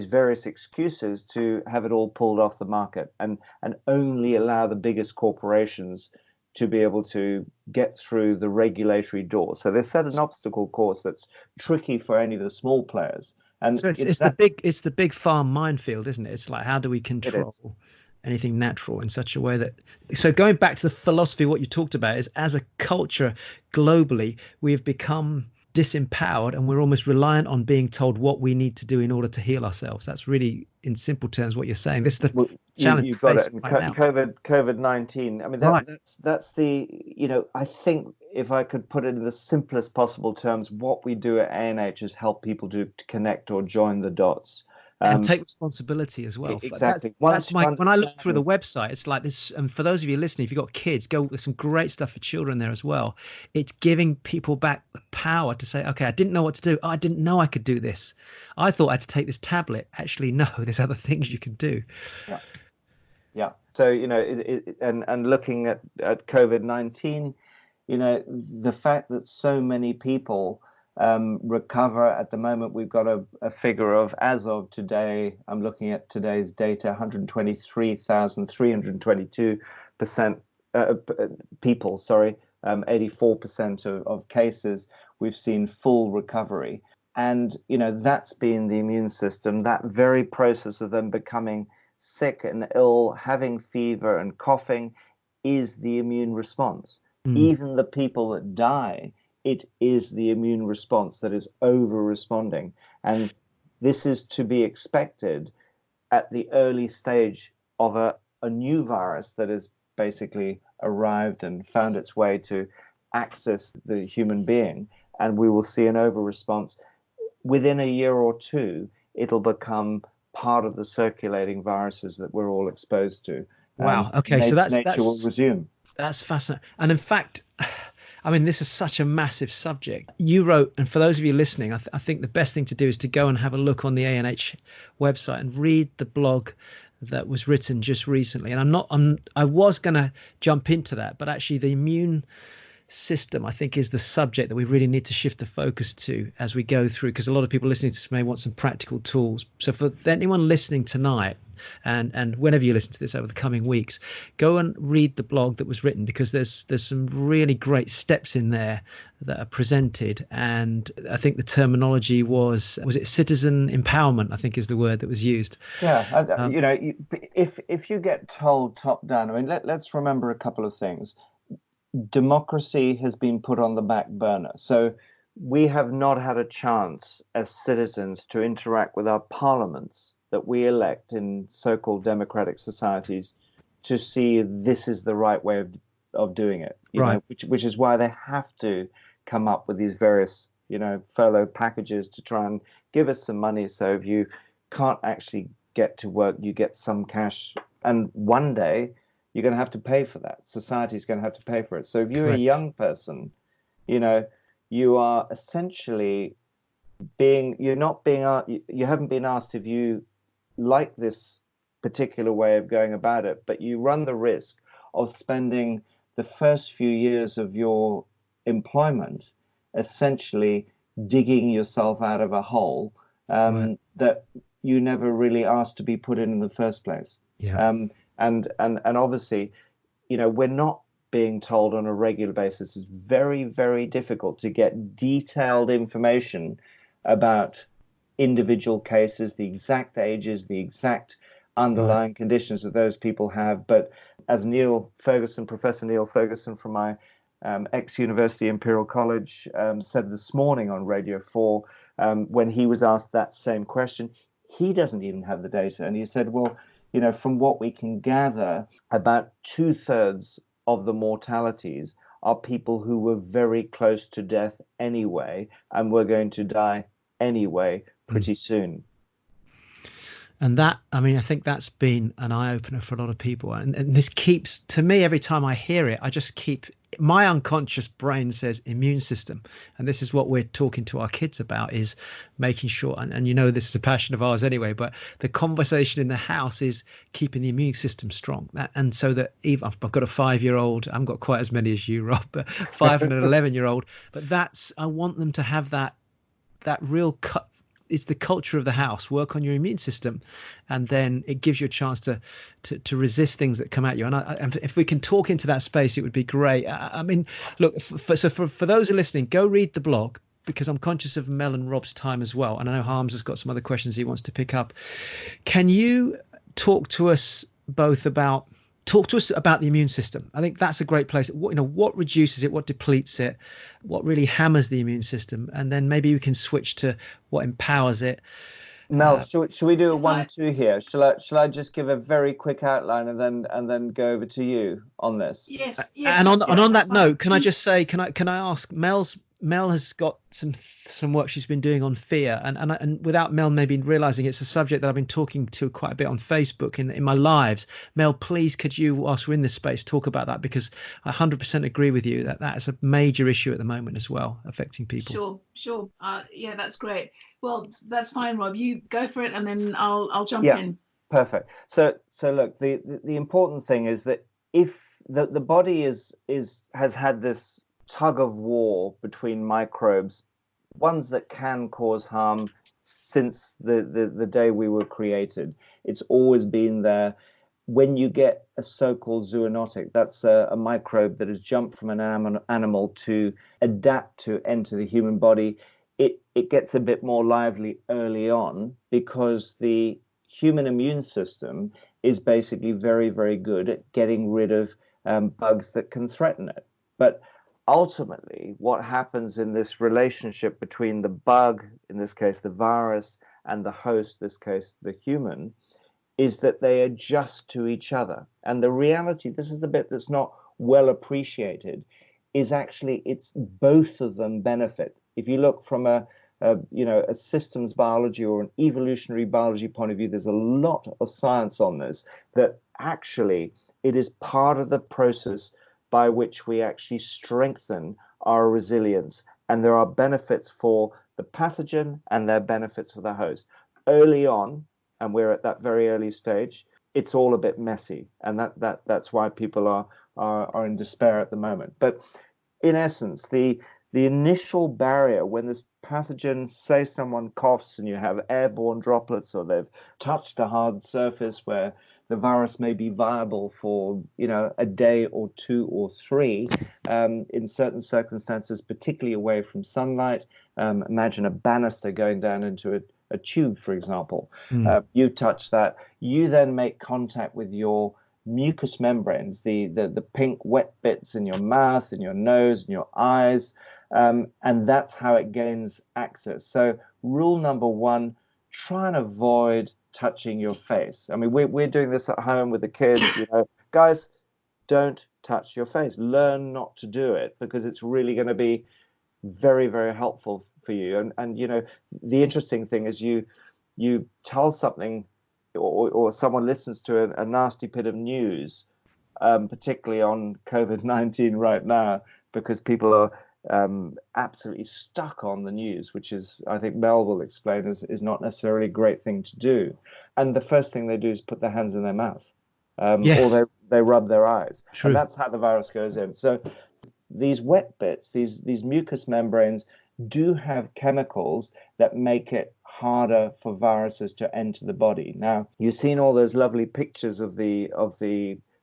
various excuses to have it all pulled off the market, and only allow the biggest corporations to be able to get through the regulatory door. So they set an obstacle course that's tricky for any of the small players. And So it's the big farm minefield, isn't it? It's like, how do we control anything natural in such a way that, so going back to the philosophy, what you talked about is, as a culture globally, we have become disempowered and we're almost reliant on being told what we need to do in order to heal ourselves. That's really, in simple terms, what you're saying. This is the challenge you've got it. right now. COVID-19. I mean, that's the, I think if I could put it in the simplest possible terms, what we do at ANH is help people to connect or join the dots. And take responsibility as well. Exactly. That's when I look through the website, it's like this. And for those of you listening, if you've got kids, there's some great stuff for children there as well. It's giving people back the power to say, okay, I didn't know what to do. I didn't know I could do this. I thought I had to take this tablet. Actually, no, there's other things you can do. Yeah. So, and looking at COVID-19, the fact that so many people recover at the moment, we've got a figure of, as of today, I'm looking at today's data, 123,322 people, 84% of cases, we've seen full recovery. And, that's been the immune system, that very process of them becoming sick and ill, having fever and coughing, is the immune response. Even the people that die, it is the immune response that is over-responding. And this is to be expected at the early stage of a new virus that has basically arrived and found its way to access the human being. And we will see an over-response. Within a year or two, it'll become part of the circulating viruses that we're all exposed to. Wow. Okay. So nature will resume. That's fascinating. And in fact, I mean, this is such a massive subject. You wrote, and for those of you listening, I think the best thing to do is to go and have a look on the ANH website and read the blog that was written just recently. And I was going to jump into that, but actually the immune system, I think, is the subject that we really need to shift the focus to as we go through, because a lot of people listening to this may want some practical tools. So for anyone listening tonight, and whenever you listen to this over the coming weeks, go and read the blog that was written, because there's some really great steps in there that are presented. And I think the terminology was it citizen empowerment, I think is the word that was used. Yeah. If you get told top down, I mean, let's remember a couple of things. Democracy has been put on the back burner. So we have not had a chance as citizens to interact with our parliaments that we elect in so-called democratic societies to see this is the right way of doing it, which is why they have to come up with these various, furlough packages to try and give us some money. So if you can't actually get to work, you get some cash. And one day, you're going to have to pay for that. Society's going to have to pay for it. So if you're a young person, you are essentially you haven't been asked if you like this particular way of going about it, but you run the risk of spending the first few years of your employment essentially digging yourself out of a hole that you never really asked to be put in the first place. Yeah. And obviously, we're not being told on a regular basis. It's very, very difficult to get detailed information about individual cases, the exact ages, the exact underlying conditions that those people have. But as Professor Neil Ferguson from my ex-university Imperial College said this morning on Radio 4, when he was asked that same question, he doesn't even have the data. And he said, well, from what we can gather, about 2/3 of the mortalities are people who were very close to death anyway, and were going to die anyway pretty soon. And that, I mean, I think that's been an eye opener for a lot of people. And this keeps, to me, every time I hear it, I just keep, my unconscious brain says immune system. And this is what we're talking to our kids about, is making sure, and you know, this is a passion of ours anyway, but the conversation in the house is keeping the immune system strong. And so that even, I've got a 5-year-old, I haven't got quite as many as you, Rob, but 5 and an 11-year-old, but I want them to have that real cut. It's the culture of the house. Work on your immune system, and then it gives you a chance to resist things that come at you. And if we can talk into that space, it would be great. I mean, look, for those who are listening, go read the blog, because I'm conscious of Mel and Rob's time as well, and I know Harms has got some other questions he wants to pick up. Can you talk to us about the immune system? I think that's a great place. What reduces it, what depletes it, what really hammers the immune system, and then maybe we can switch to what empowers it. Mel, should we do a 1-2 here? Shall I just give a very quick outline and then go over to you on this? Yes. And on that note, can I just say, can I ask, Mel has got some work she's been doing on fear, and without Mel maybe realizing, it's a subject that I've been talking to quite a bit on Facebook in my lives. Mel, please, could you, whilst we're in this space, talk about that, because I 100% agree with you that is a major issue at the moment as well, affecting people. Sure. Yeah, that's great. Well, that's fine, Rob. You go for it, and then I'll jump in. Perfect. So look, the important thing is that if the body has had this tug of war between microbes, ones that can cause harm since the day we were created. It's always been there. When you get a so-called zoonotic, that's a microbe that has jumped from an animal to adapt to enter the human body. It gets a bit more lively early on, because the human immune system is basically very, very good at getting rid of bugs that can threaten it. But ultimately, what happens in this relationship between the bug, in this case the virus, and the host, in this case the human, is that they adjust to each other. And the reality, this is the bit that's not well appreciated, is actually it's both of them benefit. If you look from a systems biology or an evolutionary biology point of view, there's a lot of science on this, that actually it is part of the process by which we actually strengthen our resilience. And there are benefits for the pathogen and there are benefits for the host. Early on, and we're at that very early stage, it's all a bit messy. And that's why people are in despair at the moment. But in essence, the initial barrier when this pathogen, say someone coughs and you have airborne droplets, or they've touched a hard surface where the virus may be viable for a day or 2 or 3 in certain circumstances, particularly away from sunlight. Imagine a banister going down into a tube, for example. You touch that, you then make contact with your mucous membranes, the pink wet bits in your mouth, in your nose, in your eyes, and that's how it gains access. So rule number 1, try and avoid touching your face. I mean, we're doing this at home with the kids, guys, don't touch your face. Learn not to do it, because it's really going to be very, very helpful for you. And the interesting thing is you tell something, or someone listens to a nasty bit of news, particularly on COVID-19 right now, because people are absolutely stuck on the news, which is, I think Mel will explain, is not necessarily a great thing to do. And the first thing they do is put their hands in their mouth, Yes. or they rub their eyes. True. And that's how the virus goes in. So these wet bits, these mucous membranes, do have chemicals that make it harder for viruses to enter the body. Now, you've seen all those lovely pictures of the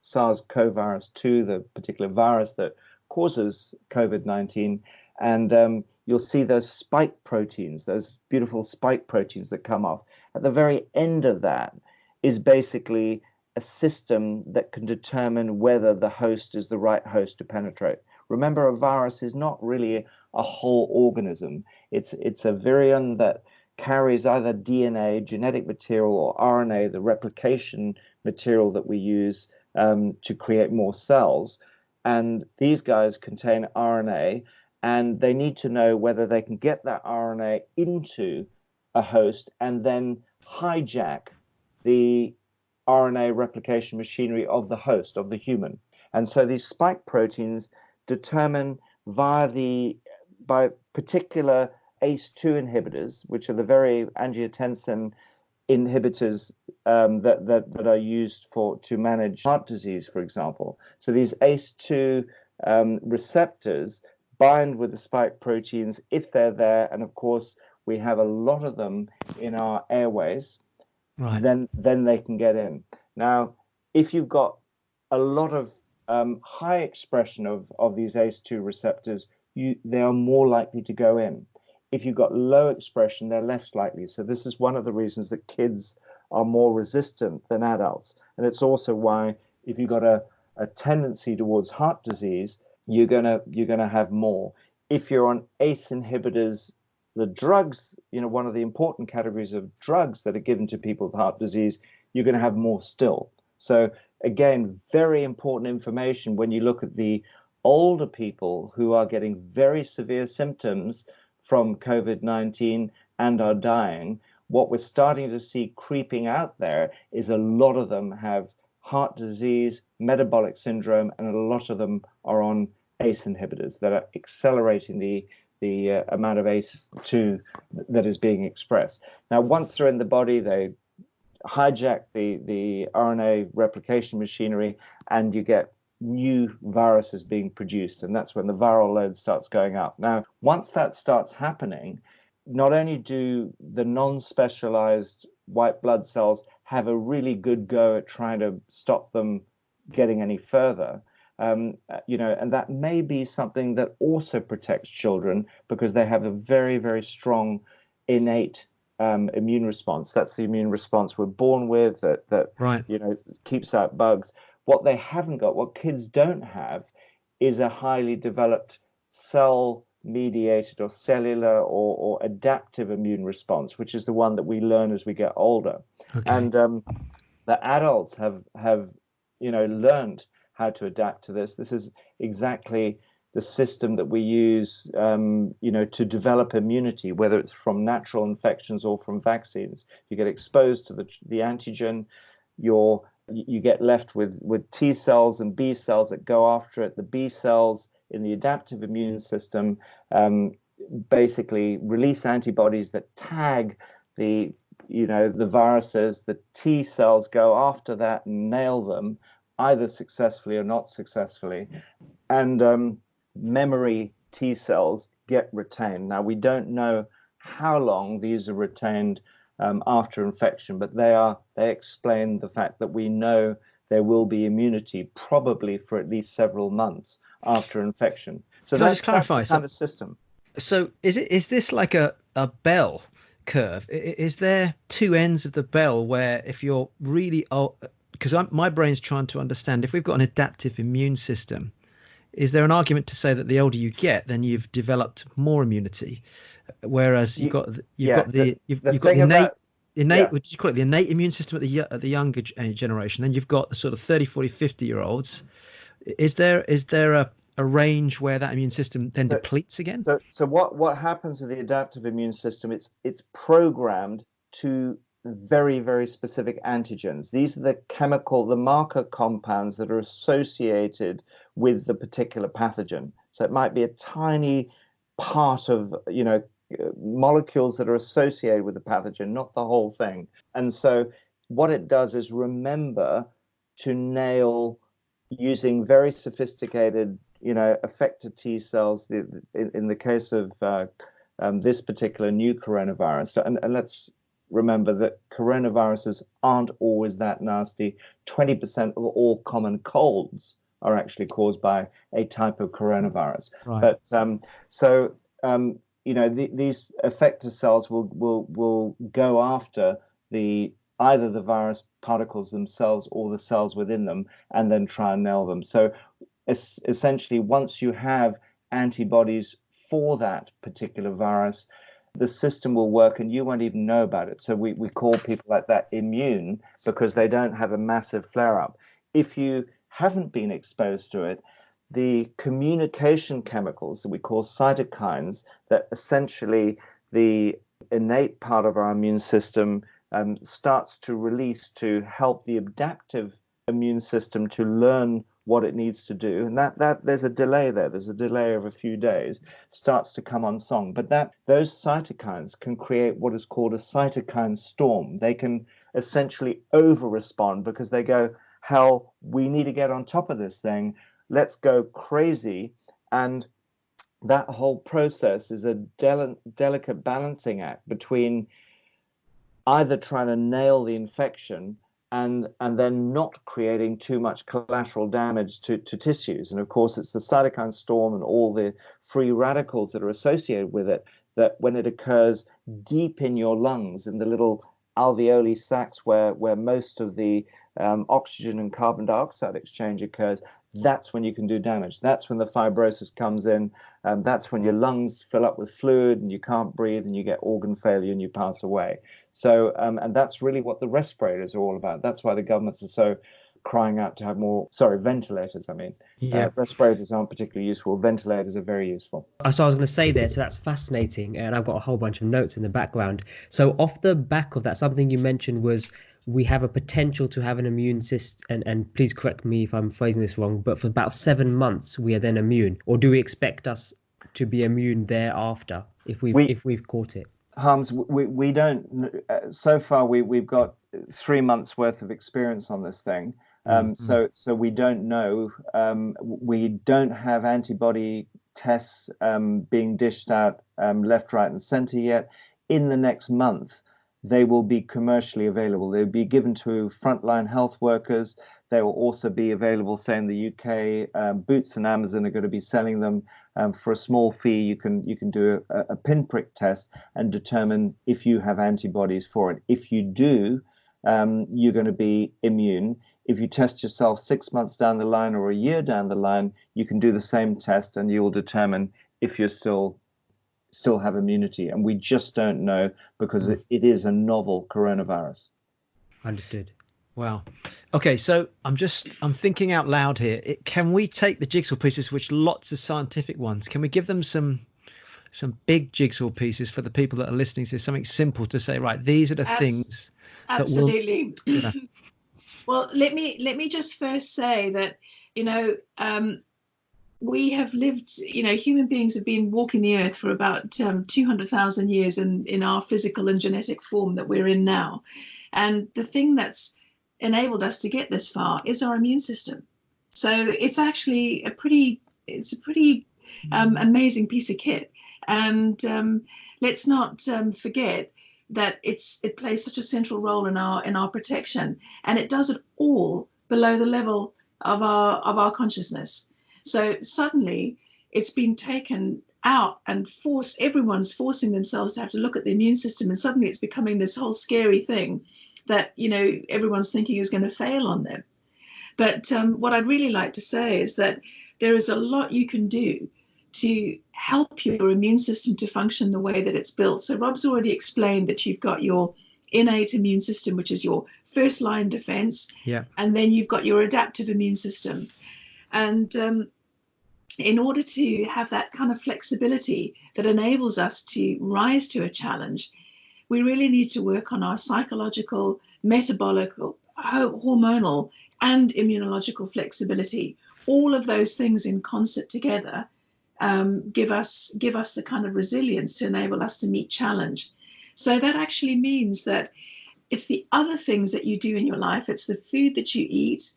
SARS-CoV-2, the particular virus that causes COVID-19, and you'll see those spike proteins, those beautiful spike proteins that come off. At the very end of that is basically a system that can determine whether the host is the right host to penetrate. Remember, a virus is not really a whole organism. It's a virion that carries either DNA, genetic material, or RNA, the replication material that we use to create more cells. And these guys contain RNA, and they need to know whether they can get that RNA into a host and then hijack the RNA replication machinery of the host, of the human. And so these spike proteins determine by particular ACE2 inhibitors, which are the very angiotensin inhibitors that are used to manage heart disease, for example. So these ACE2 receptors bind with the spike proteins if they're there, and of course we have a lot of them in our airways. Right. Then they can get in. Now, if you've got a lot of high expression of these ACE2 receptors, they are more likely to go in. If you've got low expression, they're less likely. So this is one of the reasons that kids are more resistant than adults. And it's also why if you've got a tendency towards heart disease, you're gonna have more. If you're on ACE inhibitors, the drugs, one of the important categories of drugs that are given to people with heart disease, you're going to have more still. So again, very important information when you look at the older people who are getting very severe symptoms from COVID-19 and are dying. What we're starting to see creeping out there is a lot of them have heart disease, metabolic syndrome, and a lot of them are on ACE inhibitors that are accelerating the amount of ACE2 that is being expressed. Now, once they're in the body, they hijack the RNA replication machinery, and you get new viruses being produced, and that's when the viral load starts going up. Now, once that starts happening, not only do the non-specialized white blood cells have a really good go at trying to stop them getting any further, and that may be something that also protects children because they have a very, very strong innate immune response. That's the immune response we're born with that right. Keeps out bugs. What they haven't got, what kids don't have, is a highly developed cell-mediated or cellular or adaptive immune response, which is the one that we learn as we get older. Okay. And the adults have learned how to adapt to this. This is exactly the system that we use, to develop immunity, whether it's from natural infections or from vaccines. You get exposed to the antigen, you get left with T cells and B cells that go after it. The B cells in the adaptive immune system basically release antibodies that tag the viruses. The T cells go after that and nail them, either successfully or not successfully. And memory T cells get retained. Now, we don't know how long these are retained after infection, but they explain the fact that we know there will be immunity probably for at least several months after infection. So Can I just clarify? That's the kind of system. So is this like a bell curve? Is there two ends of the bell where if you're really old, because my brain's trying to understand if we've got an adaptive immune system, is there an argument to say that the older you get, then you've developed more immunity, whereas you've got the innate, what did you call it, the innate immune system at the younger generation, then you've got the sort of 30, 40, 50-year-olds. Is there a range where that immune system then depletes again? So what happens with the adaptive immune system? It's programmed to very, very specific antigens. These are the marker compounds that are associated with the particular pathogen. So it might be a tiny part of, molecules that are associated with the pathogen, not the whole thing. And so what it does is remember to nail, using very sophisticated, effector T cells, in the case of this particular new coronavirus. And let's remember that coronaviruses aren't always that nasty. 20% of all common colds are actually caused by a type of coronavirus. Right. But these effector cells will go after either the virus particles themselves or the cells within them, and then try and nail them. So essentially, once you have antibodies for that particular virus, the system will work and you won't even know about it. So we call people like that immune because they don't have a massive flare-up. If you haven't been exposed to it, the communication chemicals that we call cytokines, that essentially the innate part of our immune system starts to release to help the adaptive immune system to learn what it needs to do, and that there's a delay there. There's a delay of a few days, starts to come on song. But those cytokines can create what is called a cytokine storm. They can essentially over-respond because they go, hell, we need to get on top of this thing. Let's go crazy. And that whole process is a delicate balancing act between either trying to nail the infection and then not creating too much collateral damage to tissues. And of course, it's the cytokine storm and all the free radicals that are associated with it, that when it occurs deep in your lungs, in the little alveoli sacs where most of the oxygen and carbon dioxide exchange occurs, that's when you can do damage. That's when the fibrosis comes in. That's when your lungs fill up with fluid and you can't breathe and you get organ failure and you pass away. So, and that's really what the respirators are all about. That's why the governments are so crying out to have more, ventilators, respirators aren't particularly useful. Ventilators are very useful. So I was going to say there, so that's fascinating. And I've got a whole bunch of notes in the background. So off the back of that, something you mentioned was we have a potential to have an immune system, and please correct me if I'm phrasing this wrong, but for about 7 months, we are then immune. Or do we expect us to be immune thereafter if we've caught it? Hans, we don't. So far, we've got 3 months worth of experience on this thing. So we don't know. We don't have antibody tests being dished out left, right, and center yet. In the next month, they will be commercially available. They'll be given to frontline health workers. They will also be available, say in the UK. Boots and Amazon are going to be selling them for a small fee. You can do a pinprick test and determine if you have antibodies for it. If you do, you're going to be immune. If you test yourself 6 months down the line or a year down the line, you can do the same test and you will determine if you're still have immunity. And we just don't know because it is a novel coronavirus. Understood. Wow. Okay, so I'm thinking out loud here. Can we take the jigsaw pieces, which lots of scientific ones, can we give them some big jigsaw pieces for the people that are listening to this, something simple to say, right, these are the things. Absolutely. Well, let me just first say that, we have lived, human beings have been walking the earth for about 200,000 years in our physical and genetic form that we're in now. And the thing that's enabled us to get this far is our immune system. So it's actually a pretty amazing piece of kit. And let's not forget that it plays such a central role in our protection, and it does it all below the level of our consciousness. So suddenly it's been taken out and everyone's forcing themselves to have to look at the immune system, and suddenly it's becoming this whole scary thing that everyone's thinking is going to fail on them. But what I'd really like to say is that there is a lot you can do to help your immune system to function the way that it's built. So Rob's already explained that you've got your innate immune system, which is your first line defense. Yeah. And then you've got your adaptive immune system. And in order to have that kind of flexibility that enables us to rise to a challenge, we really need to work on our psychological, metabolic, hormonal, and immunological flexibility. All of those things in concert together give us the kind of resilience to enable us to meet challenge. So that actually means that it's the other things that you do in your life. It's the food that you eat.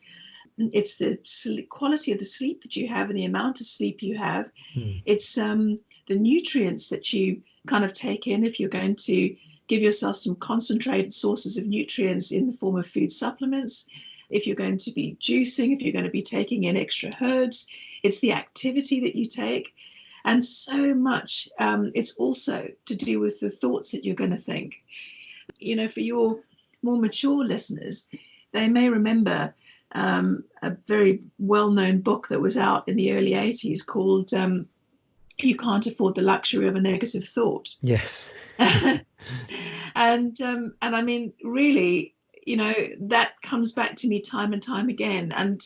It's the quality of the sleep that you have and the amount of sleep you have. It's the nutrients that you kind of take in if you're going to give yourself some concentrated sources of nutrients in the form of food supplements. If you're going to be juicing, if you're going to be taking in extra herbs, it's the activity that you take. And so much, it's also to do with the thoughts that you're going to think. For your more mature listeners, they may remember a very well-known book that was out in the early 80s called You Can't Afford the Luxury of a Negative Thought. Yes. And I mean, really, that comes back to me time and time again. And,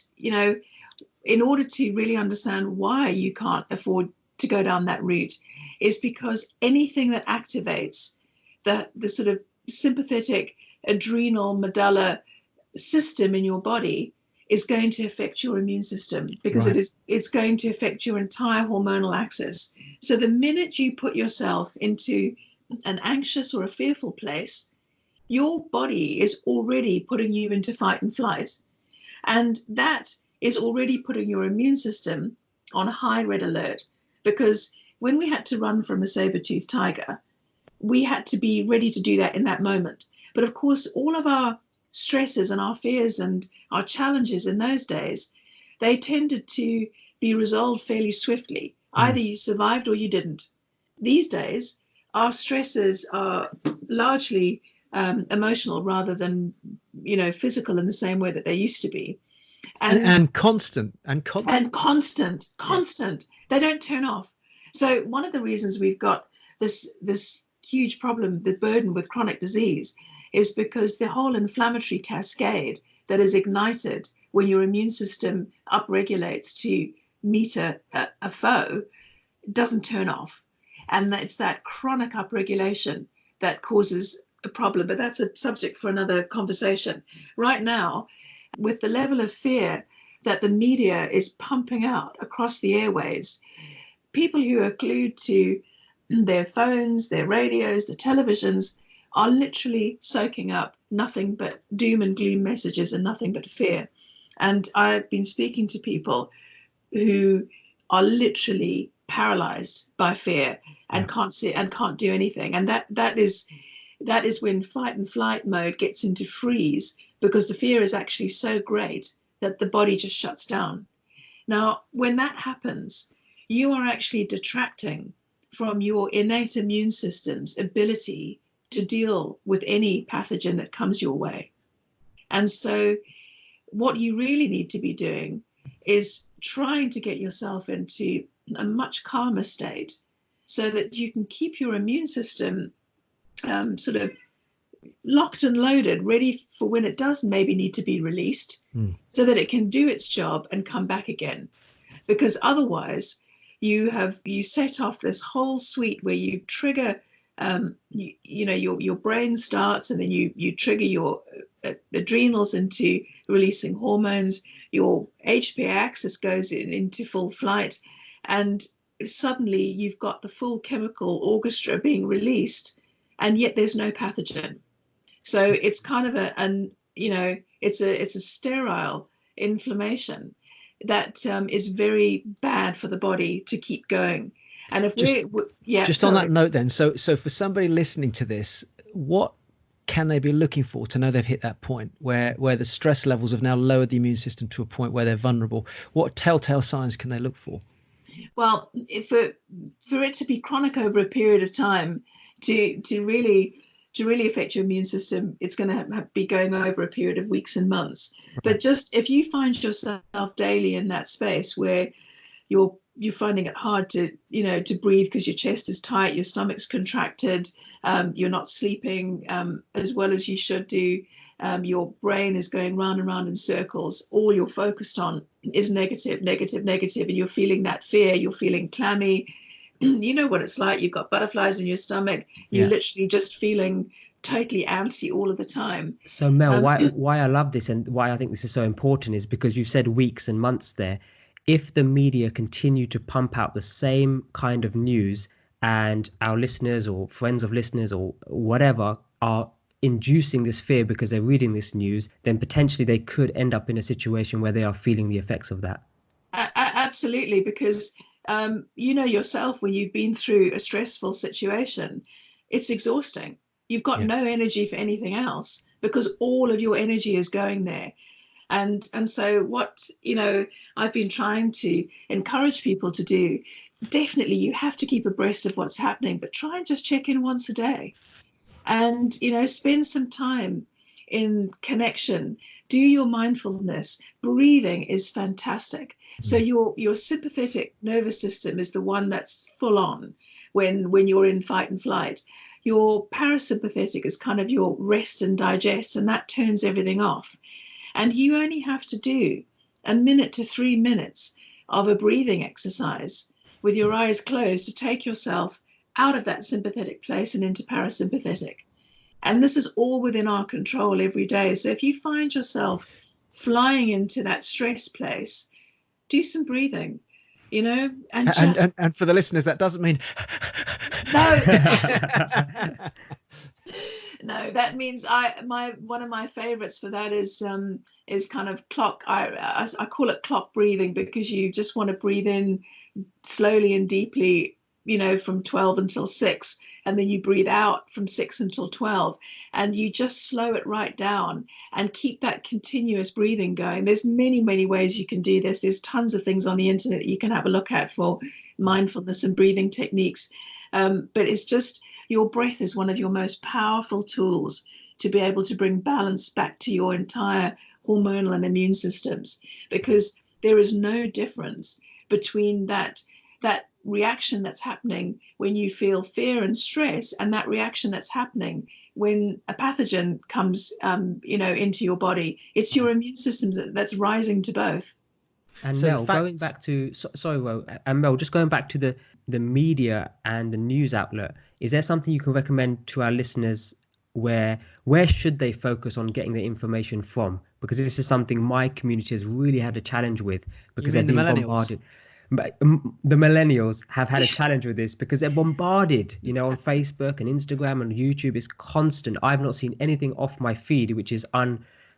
in order to really understand why you can't afford to go down that route is because anything that activates the sort of sympathetic adrenal medulla system in your body is going to affect your immune system, because it's going to affect your entire hormonal axis. So the minute you put yourself into an anxious or a fearful place, your body is already putting you into fight and flight. And that is already putting your immune system on high red alert, because when we had to run from a saber-toothed tiger, we had to be ready to do that in that moment. But of course, all of our stresses and our fears and our challenges in those days, they tended to be resolved fairly swiftly. Either you survived or you didn't. These days, our stresses are largely emotional rather than, physical in the same way that they used to be. And constant. They don't turn off. So one of the reasons we've got this huge problem, the burden with chronic disease, is because the whole inflammatory cascade that is ignited when your immune system upregulates to meet a foe doesn't turn off. And it's that chronic upregulation that causes a problem. But that's a subject for another conversation. Right now, with the level of fear that the media is pumping out across the airwaves, people who are glued to their phones, their radios, the televisions, are literally soaking up nothing but doom and gloom messages and nothing but fear. And I've been speaking to people who are literally paralyzed by fear and can't see and can't do anything. And that is when fight and flight mode gets into freeze, because the fear is actually so great that the body just shuts down. Now, when that happens, you are actually detracting from your innate immune system's ability to deal with any pathogen that comes your way. And so what you really need to be doing is trying to get yourself into a much calmer state so that you can keep your immune system sort of locked and loaded, ready for when it does maybe need to be released, so that it can do its job and come back again. Because otherwise you set off this whole suite where you trigger your brain starts, and then you trigger your adrenals into releasing hormones. Your HPA axis goes into full flight, and suddenly you've got the full chemical orchestra being released, and yet there's no pathogen. So it's kind of it's a sterile inflammation that is very bad for the body to keep going. And if on that note then, so for somebody listening to this, what can they be looking for to know they've hit that point where the stress levels have now lowered the immune system to a point where they're vulnerable? What telltale signs can they look for? Well, for it to be chronic over a period of time, to really affect your immune system, it's going to be going over a period of weeks and months. Right. But just if you find yourself daily in that space where you're finding it hard to breathe because your chest is tight, your stomach's contracted, you're not sleeping as well as you should do, your brain is going round and round in circles, all you're focused on is negative, and you're feeling that fear, you're feeling clammy. You know what it's like. You've got butterflies in your stomach. You're literally just feeling totally antsy all of the time. So Mel, why I love this and why I think this is so important is because you said weeks and months there. If the media continue to pump out the same kind of news, and our listeners or friends of listeners or whatever are inducing this fear because they're reading this news, then potentially they could end up in a situation where they are feeling the effects of that. Absolutely, because yourself, when you've been through a stressful situation, it's exhausting. You've got no energy for anything else because all of your energy is going there. And so what, I've been trying to encourage people to do, definitely you have to keep abreast of what's happening, but try and just check in once a day and, spend some time in connection. Do your mindfulness. Breathing is fantastic. So your sympathetic nervous system is the one that's full on when you're in fight and flight. Your parasympathetic is kind of your rest and digest, and that turns everything off. And you only have to do 1 minute to 3 minutes of a breathing exercise with your eyes closed to take yourself out of that sympathetic place and into parasympathetic. And this is all within our control every day. So if you find yourself flying into that stress place, do some breathing, and for the listeners, that doesn't mean no. No, that means one of my favorites for that is kind of clock. I call it clock breathing, because you just want to breathe in slowly and deeply, from 12 until 6, and then you breathe out from 6 until 12, and you just slow it right down and keep that continuous breathing going. There's many, many ways you can do this. There's tons of things on the internet that you can have a look at for mindfulness and breathing techniques. But it's just, your breath is one of your most powerful tools to be able to bring balance back to your entire hormonal and immune systems, because there is no difference between that reaction that's happening when you feel fear and stress, and that reaction that's happening when a pathogen comes into your body. It's your immune system that's rising to both. And so Mel, going back to sorry, Ro, and Mel, just going back to the media and the news outlet, is there something you can recommend to our listeners where should they focus on getting the information from? Because this is something my community has really had a challenge with, because they're being bombarded. The millennials have had a challenge with this because they're bombarded, on Facebook and Instagram and YouTube. It's constant. I've not seen anything off my feed which is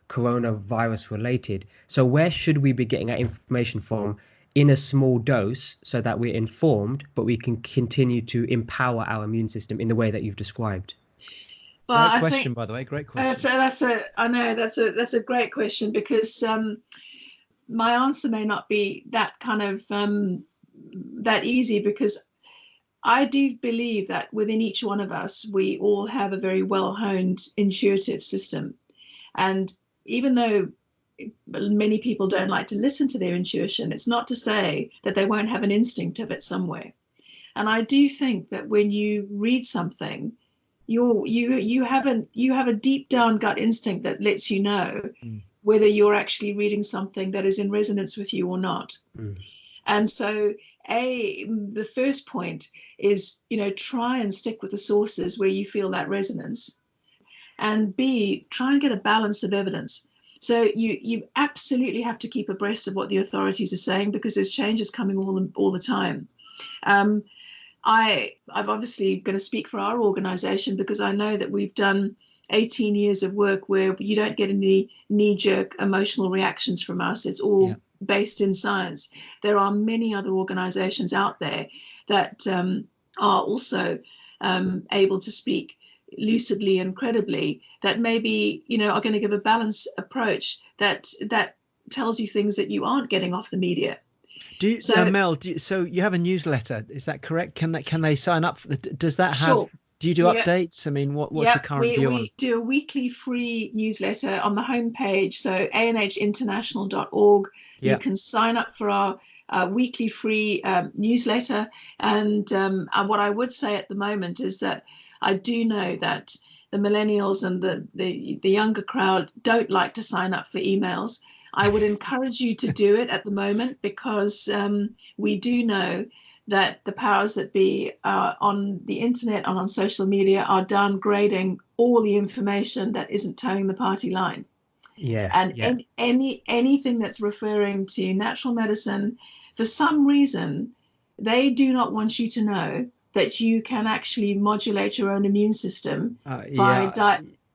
coronavirus related. So where should we be getting our information from in a small dose so that we're informed, but we can continue to empower our immune system in the way that you've described? Well, great question, by the way. Great question. So that's a great question, because my answer may not be that kind of that easy, because I do believe that within each one of us, we all have a very well-honed intuitive system. And even though many people don't like to listen to their intuition, it's not to say that they won't have an instinct of it somewhere. And I do think that when you read something, you have a deep down gut instinct that lets you know whether you're actually reading something that is in resonance with you or not. And so the first point is, try and stick with the sources where you feel that resonance. And B, try and get a balance of evidence. So you absolutely have to keep abreast of what the authorities are saying, because there's changes coming all the time. I'm obviously going to speak for our organization, because I know that we've done 18 years of work where you don't get any knee-jerk emotional reactions from us. It's all based in science. There are many other organizations out there that are also able to speak lucidly and credibly, that maybe are going to give a balanced approach that tells you things that you aren't getting off the media. Mel, so you have a newsletter, is that correct? Can they sign up? Does that have? Sure. Do you do updates? I mean, what's your current view on? We do a weekly free newsletter on the homepage, so anhinternational.org. You can sign up for our weekly free newsletter. And what I would say at the moment is that I do know that the millennials and the younger crowd don't like to sign up for emails. I would encourage you to do it at the moment, because we do know that the powers that be on the internet and on social media are downgrading all the information that isn't towing the party line. Anything that's referring to natural medicine, for some reason, they do not want you to know that you can actually modulate your own immune system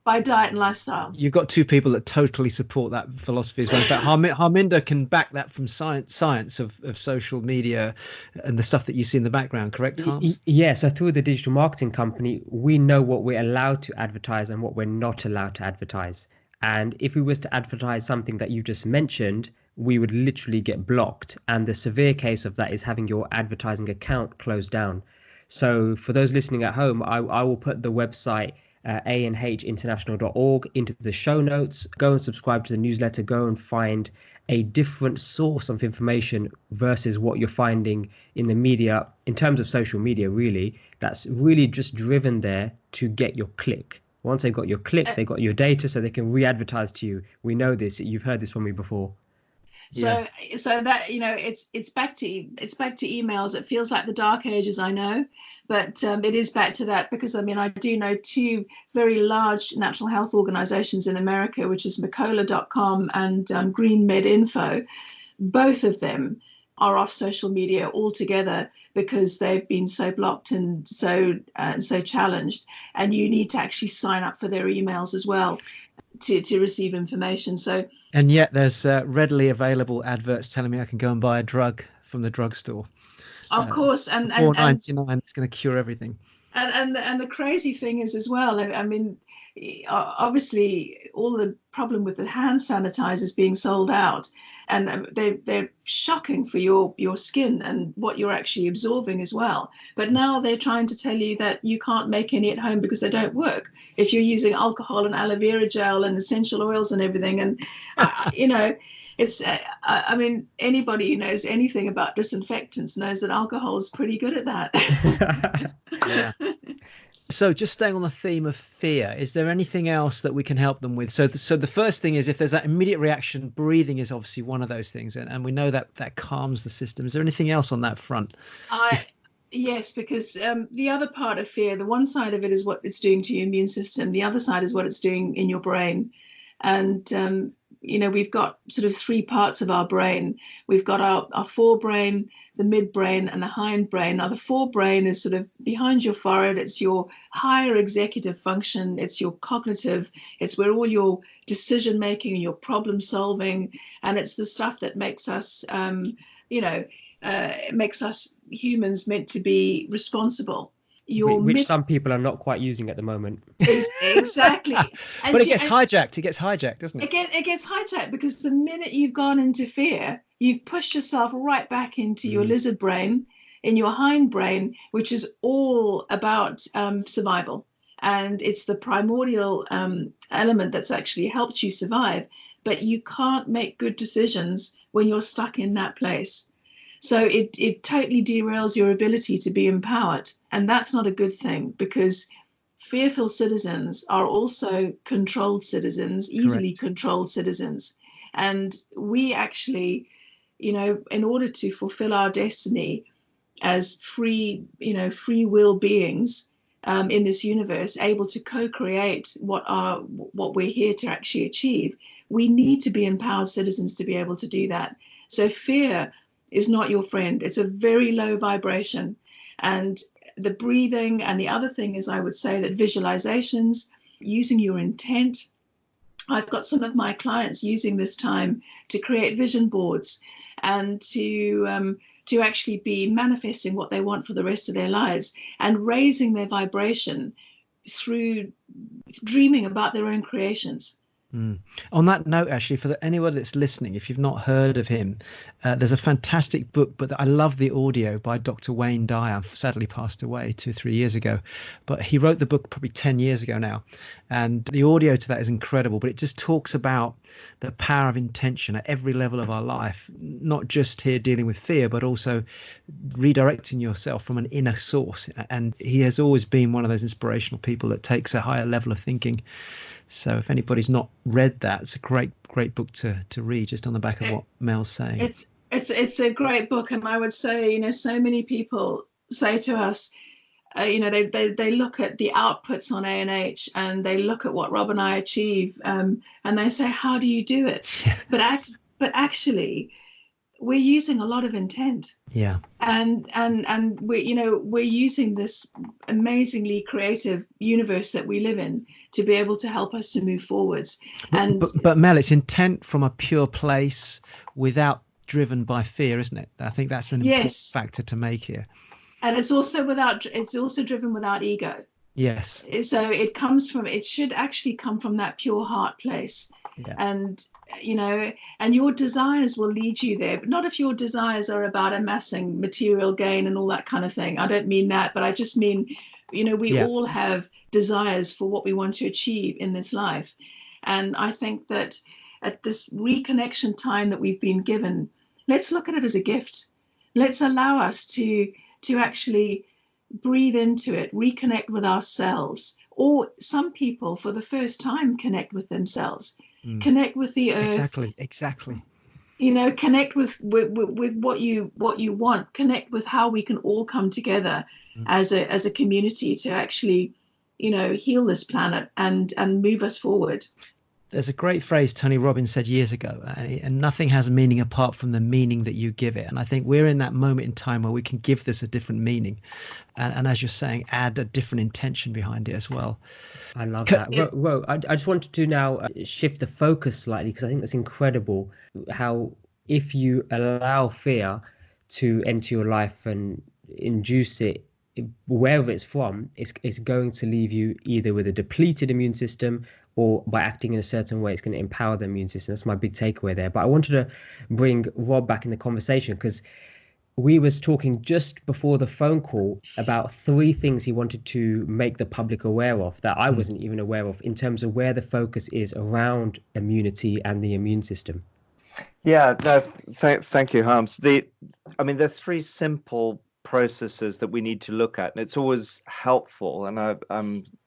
by diet and lifestyle. You've got two people that totally support that philosophy as well. In fact, Harminder can back that from science of social media and the stuff that you see in the background, correct, Harms? Yeah, so through the digital marketing company, we know what we're allowed to advertise and what we're not allowed to advertise. And if we was to advertise something that you just mentioned, we would literally get blocked. And the severe case of that is having your advertising account closed down. So for those listening at home, I will put the website anhinternational.org into the show notes. Go and subscribe to the newsletter. Go and find a different source of information versus what you're finding in the media, in terms of social media, really. That's really just driven there to get your click. Once they've got your click, they've got your data, so they can re-advertise to you. We know this. You've heard this from me before. So that, it's back to emails. It feels like the dark ages, I know, but it is back to that, because I do know two very large natural health organizations in America, which is Macola.com and Green Med Info. Both of them are off social media altogether because they've been so blocked and so challenged. And you need to actually sign up for their emails as well to receive information. And yet there's readily available adverts telling me I can go and buy a drug from the drugstore. Of course, and $4.99 it's going to cure everything. And the crazy thing is as well, obviously all the problem with the hand sanitizers being sold out, and they're shocking for your skin and what you're actually absorbing as well. But now they're trying to tell you that you can't make any at home because they don't work if you're using alcohol and aloe vera gel and essential oils and everything. And it's anybody who knows anything about disinfectants knows that alcohol is pretty good at that. Yeah. So just staying on the theme of fear, is there anything else that we can help them with? So the first thing is, if there's that immediate reaction, breathing is obviously one of those things. And we know that calms the system. Is there anything else on that front? Yes, because the other part of fear, the one side of it is what it's doing to your immune system. The other side is what it's doing in your brain. And, we've got sort of three parts of our brain. We've got our forebrain, the midbrain, and the hindbrain. Now, the forebrain is sort of behind your forehead. It's your higher executive function. It's your cognitive. It's where all your decision making and your problem solving, and it's the stuff that makes us, makes us humans meant to be responsible. Which some people are not quite using at the moment. Exactly. But it gets hijacked. It gets hijacked, doesn't it? It gets hijacked because the minute you've gone into fear, you've pushed yourself right back into your lizard brain, in your hindbrain, which is all about survival. And it's the primordial element that's actually helped you survive. But you can't make good decisions when you're stuck in that place. So it totally derails your ability to be empowered. And that's not a good thing, because fearful citizens are also controlled citizens, easily controlled citizens. And we actually, in order to fulfill our destiny as free will beings in this universe, able to co-create what we're here to actually achieve, we need to be empowered citizens to be able to do that. So fear is not your friend. It's a very low vibration. And the breathing, and the other thing is, I would say that visualizations, using your intent. I've got some of my clients using this time to create vision boards and to actually be manifesting what they want for the rest of their lives, and raising their vibration through dreaming about their own creations. On that note, actually, for anyone that's listening, if you've not heard of him, there's a fantastic book, but I love the audio, by Dr. Wayne Dyer. Sadly passed away 2 or 3 years ago, but he wrote the book probably 10 years ago now, and the audio to that is incredible. But it just talks about the power of intention at every level of our life, not just here dealing with fear, but also redirecting yourself from an inner source. And he has always been one of those inspirational people that takes a higher level of thinking. So if anybody's not read that, it's a great book to read, just on the back of what Mel's saying. It's a great book. And I would say, so many people say to us, they look at the outputs on A&H, and they look at what Rob and I achieve, and they say, how do you do it? Yeah. But actually, we're using a lot of intent. Yeah. And we're using this amazingly creative universe that we live in to be able to help us to move forwards. And but Mel, it's intent from a pure place, without driven by fear, isn't it? I think that's an important factor to make here. And it's also driven without ego. Yes. So it should actually come from that pure heart place. Yeah. And your desires will lead you there, but not if your desires are about amassing material gain and all that kind of thing. I don't mean that, but I just mean, we all have desires for what we want to achieve in this life. And I think that at this reconnection time that we've been given, let's look at it as a gift. Let's allow us to actually breathe into it, reconnect with ourselves, or some people for the first time connect with themselves. Connect with the earth. Exactly. connect with what you want, connect with how we can all come together as a community to actually, heal this planet and move us forward. There's a great phrase Tony Robbins said years ago, and nothing has meaning apart from the meaning that you give it. And I think we're in that moment in time where we can give this a different meaning. And as you're saying, add a different intention behind it as well. I love that. Ro, I just wanted to now shift the focus slightly, because I think that's incredible how if you allow fear to enter your life and induce it, wherever it's from, it's going to leave you either with a depleted immune system, or by acting in a certain way, it's going to empower the immune system. That's my big takeaway there. But I wanted to bring Rob back in the conversation, because we was talking just before the phone call about 3 things he wanted to make the public aware of that I wasn't even aware of, in terms of where the focus is around immunity and the immune system. Yeah, no, thank you, Harms. There are 3 simple processes that we need to look at, and it's always helpful, and I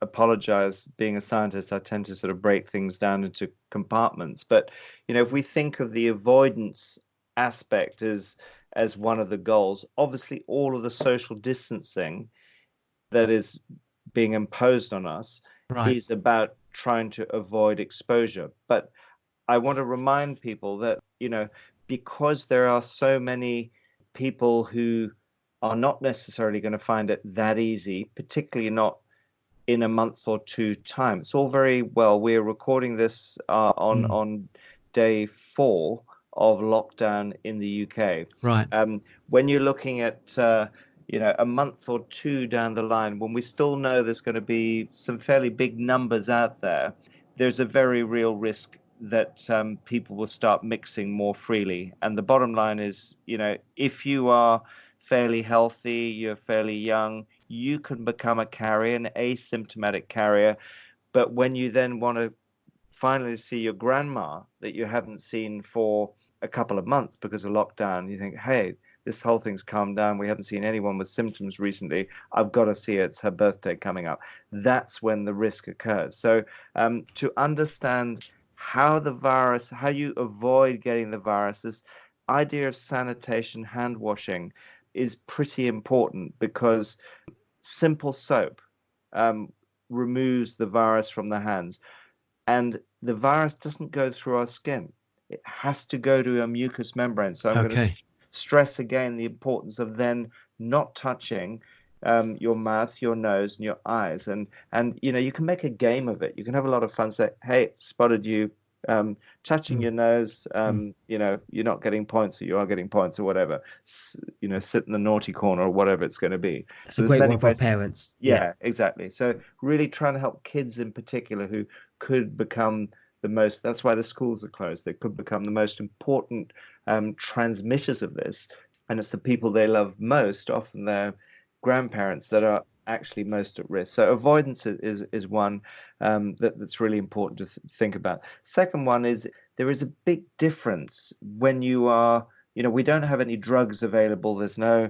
apologize, being a scientist, I tend to sort of break things down into compartments, but if we think of the avoidance aspect as one of the goals, obviously all of the social distancing that is being imposed on us is about trying to avoid exposure. But I want to remind people that because there are so many people who are not necessarily going to find it that easy, particularly not in a month or 2 time. It's all very well. We're recording this on day 4 of lockdown in the UK. Right. When you're looking at a month or 2 down the line, when we still know there's going to be some fairly big numbers out there, there's a very real risk that people will start mixing more freely. And the bottom line is, if you are fairly healthy, you're fairly young, you can become a carrier, an asymptomatic carrier. But when you then want to finally see your grandma that you haven't seen for a couple of months because of lockdown, you think, hey, this whole thing's calmed down. We haven't seen anyone with symptoms recently. I've got to see her. It's her birthday coming up. That's when the risk occurs. So to understand how you avoid getting the virus, this idea of sanitation, hand washing, is pretty important, because simple soap removes the virus from the hands, and the virus doesn't go through our skin. It has to go to a mucous membrane. So I'm going to stress again the importance of then not touching your mouth, your nose, and your eyes. And you can make a game of it. You can have a lot of fun. Say, hey, spotted you touching your nose. You're not getting points, or you are getting points, or whatever. Sit in the naughty corner, or whatever it's going to be. It's a great one for parents. Yeah, exactly. So really trying to help kids in particular who could become that's why the schools are closed. They could become the most important transmitters of this. And it's the people they love most, often their grandparents, that are actually most at risk. So avoidance is one that's really important to think about. Second one is, there is a big difference when you are, we don't have any drugs available. There's no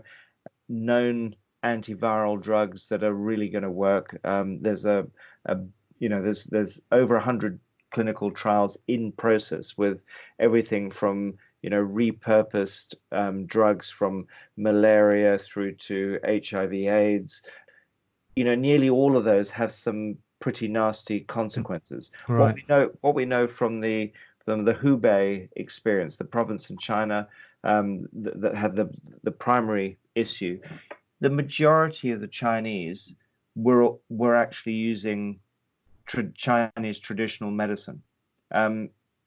known antiviral drugs that are really going to work. There's there's over 100 clinical trials in process, with everything from repurposed drugs from malaria through to HIV/AIDS. Nearly all of those have some pretty nasty consequences. Right. What we know from the Hubei experience, the province in China that had the primary issue, the majority of the Chinese were actually using Chinese traditional medicine.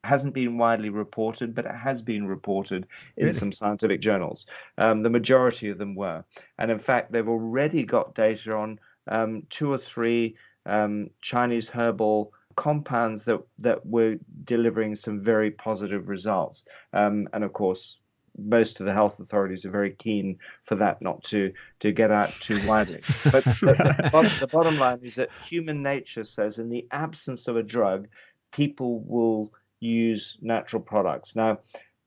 Hasn't been widely reported, but it has been reported in some scientific journals. The majority of them were. And in fact, they've already got data on 2 or 3 Chinese herbal compounds that were delivering some very positive results. And of course, most of the health authorities are very keen for that not to get out too widely. But the bottom line is that human nature says, in the absence of a drug, people will use natural products. Now,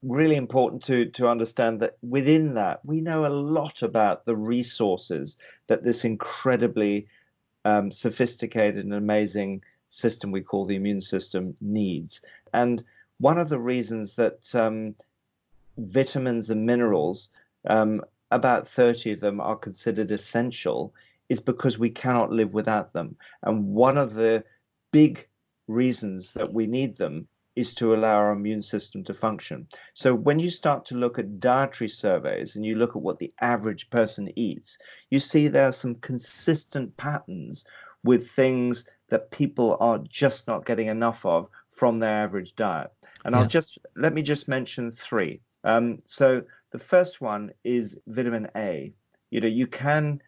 really important to understand that within that, we know a lot about the resources that this incredibly sophisticated and amazing system we call the immune system needs. And one of the reasons that vitamins and minerals, about 30 of them are considered essential, is because we cannot live without them. And one of the big reasons that we need them is to allow our immune system to function. So when you start to look at dietary surveys and you look at what the average person eats, you see there are some consistent patterns with things that people are just not getting enough of from their average diet. And let me just mention three. So the first one is vitamin A. You can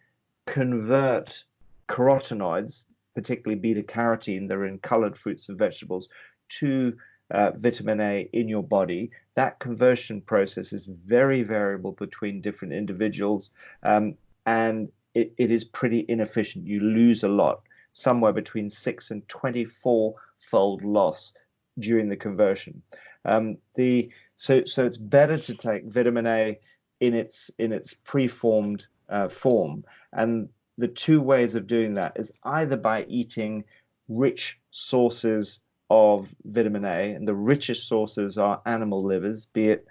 convert carotenoids, particularly beta carotene, that are in colored fruits and vegetables, to vitamin A in your body. That conversion process is very variable between different individuals, and it is pretty inefficient. You lose a lot, somewhere between 6 and 24-fold loss during the conversion. So it's better to take vitamin A in its preformed form. And the two ways of doing that is either by eating rich sources of vitamin A, and the richest sources are animal livers, be it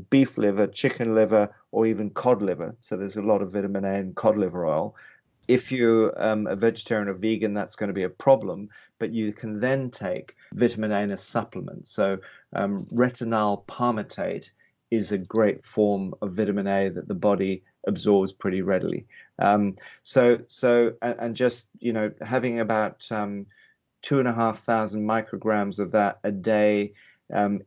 beef liver, chicken liver, or even cod liver. So there's a lot of vitamin A in cod liver oil. If you're a vegetarian or vegan, that's going to be a problem, but you can then take vitamin A in a supplement. So retinol palmitate is a great form of vitamin A that the body absorbs pretty readily. So just, having about 2,500 micrograms of that a day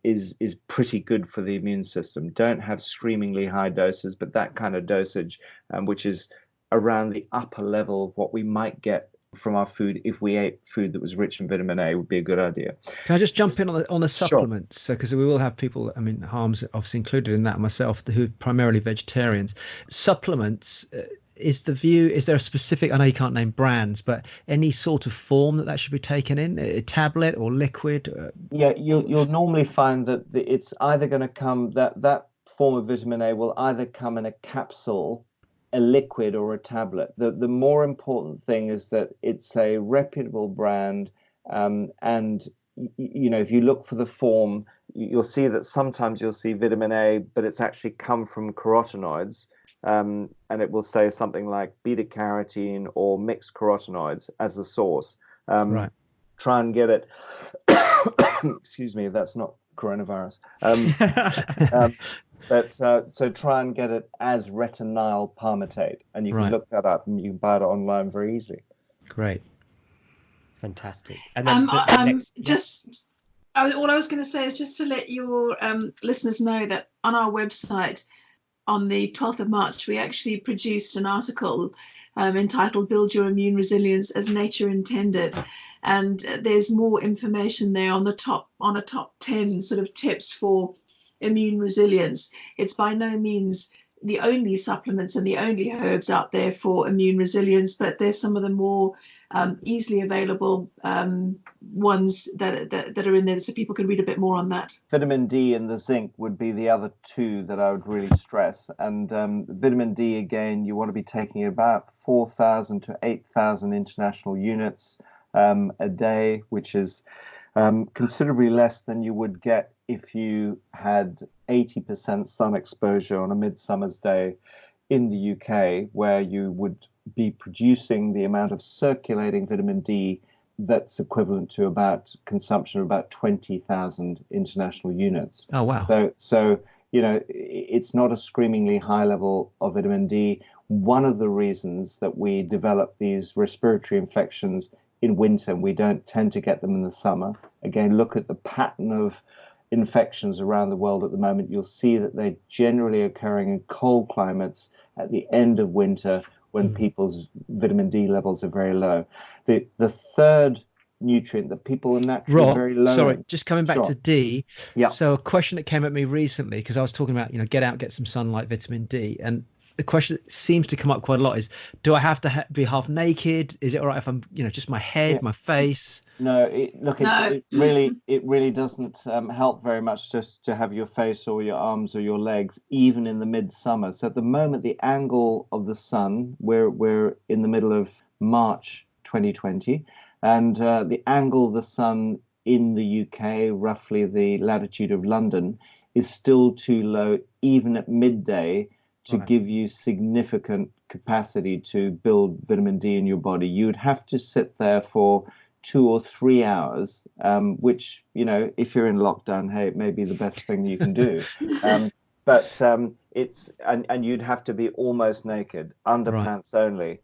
is pretty good for the immune system. Don't have screamingly high doses, but that kind of dosage, which is around the upper level of what we might get from our food if we ate food that was rich in vitamin A, would be a good idea. Can I just jump in on the supplements? Sure. So, because we will have people, Harm's obviously included in that, myself, who are primarily vegetarians. Supplements, is there a specific, I know you can't name brands, but any sort of form that should be taken in, a tablet or liquid? Yeah, you'll normally find that it's either going to come, that form of vitamin A will either come in a capsule, a liquid, or a tablet. The more important thing is that it's a reputable brand, and if you look for the form, you'll see that sometimes you'll see vitamin A, but it's actually come from carotenoids, and it will say something like beta carotene or mixed carotenoids as the source. Right. Try and get it. Excuse me, that's not coronavirus. But so try and get it as retinol palmitate, and you can look that up, and you can buy it online very easily. Great, fantastic. And then all I was going to say is just to let your listeners know that on our website, on the 12th of March, we actually produced an article entitled "Build Your Immune Resilience as Nature Intended," and there's more information there on a top 10 sort of tips for immune resilience. It's by no means the only supplements and the only herbs out there for immune resilience, but there's some of the more easily available ones that are in there, so people can read a bit more on that. Vitamin D and the zinc would be the other two that I would really stress. And vitamin D, again, you want to be taking about 4,000 to 8,000 international units a day, which is considerably less than you would get if you had 80% sun exposure on a midsummer's day in the UK, where you would be producing the amount of circulating vitamin D that's equivalent to about consumption of about 20,000 international units. Oh, wow. So it's not a screamingly high level of vitamin D. One of the reasons that we develop these respiratory infections in winter, and we don't tend to get them in the summer. Again, look at the pattern of infections around the world at the moment. You'll see that they're generally occurring in cold climates at the end of winter, when people's vitamin D levels are very low. The third nutrient that people are naturally very low. Sorry, just coming back to D. Yeah. So a question that came at me recently, because I was talking about, get out, get some sunlight, vitamin D, and the question that seems to come up quite a lot is, do I have to be half naked? Is it all right if I'm, just my head, my face? No, it really doesn't help very much just to have your face or your arms or your legs, even in the midsummer. So at the moment, the angle of the sun, we're in the middle of March 2020, and the angle of the sun in the UK, roughly the latitude of London, is still too low, even at midday, to Right. give you significant capacity to build vitamin D in your body. You would have to sit there for 2 or 3 hours, which, if you're in lockdown, hey, it may be the best thing you can do. But it's and you'd have to be almost naked, underpants only,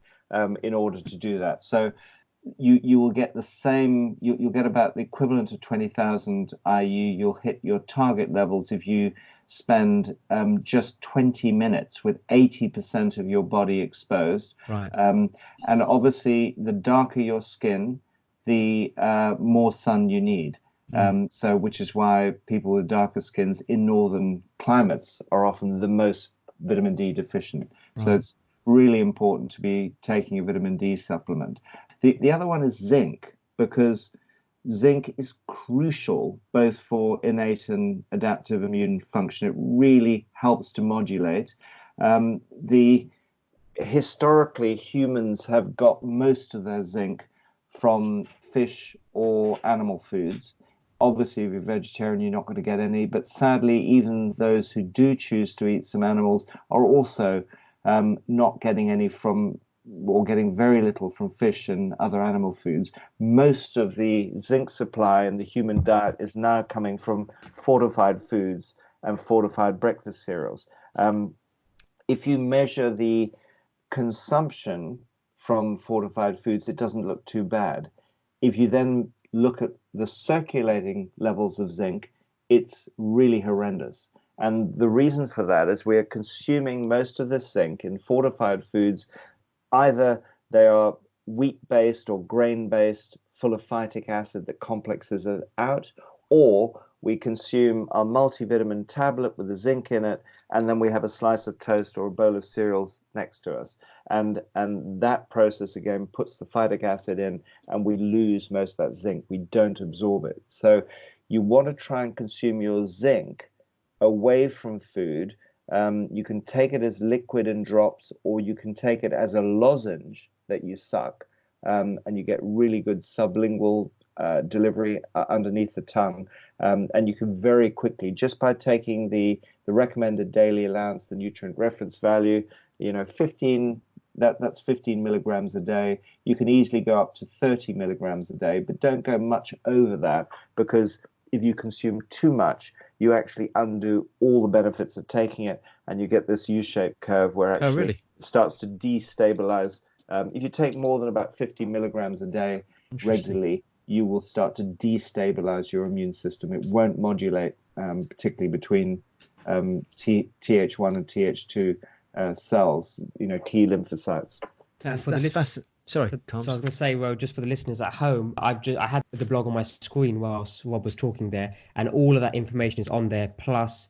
in order to do that. So you will get the same. You'll get about the equivalent of 20,000 IU. You'll hit your target levels if you spend just 20 minutes with 80% of your body exposed. Right. And obviously, the darker your skin, the more sun you need. So, which is why people with darker skins in northern climates are often the most vitamin D deficient. Right. So it's really important to be taking a vitamin D supplement. The other one is zinc, because zinc is crucial both for innate and adaptive immune function. It really helps to modulate. Historically, humans have got most of their zinc from fish or animal foods. Obviously, if you're vegetarian, you're not going to get any. But sadly, even those who do choose to eat some animals are also not getting any from, or getting very little from, fish and other animal foods. Most of the zinc supply in the human diet is now coming from fortified foods and fortified breakfast cereals. If you measure the consumption from fortified foods, it doesn't look too bad. If you then look at the circulating levels of zinc, it's really horrendous. And the reason for that is we are consuming most of this zinc in fortified foods. Either they are wheat-based or grain-based, full of phytic acid that complexes it out, or we consume our multivitamin tablet with the zinc in it, and then we have a slice of toast or a bowl of cereals next to us. And that process, again, puts the phytic acid in, and we lose most of that zinc. We don't absorb it. So you want to try and consume your zinc away from food. You can take it as liquid in drops, or you can take it as a lozenge that you suck, and you get really good sublingual delivery underneath the tongue. And you can very quickly, just by taking the recommended daily allowance, the nutrient reference value, 15, that's 15 milligrams a day. You can easily go up to 30 milligrams a day, but don't go much over that, because if you consume too much, you actually undo all the benefits of taking it, and you get this U-shaped curve where actually it starts to destabilize. If you take more than about 50 milligrams a day regularly, you will start to destabilize your immune system. It won't modulate, particularly between Th1 and Th2 cells, T lymphocytes. Sorry, so I was going to say, Ro, just for the listeners at home, I had the blog on my screen whilst Rob was talking there, and all of that information is on there, plus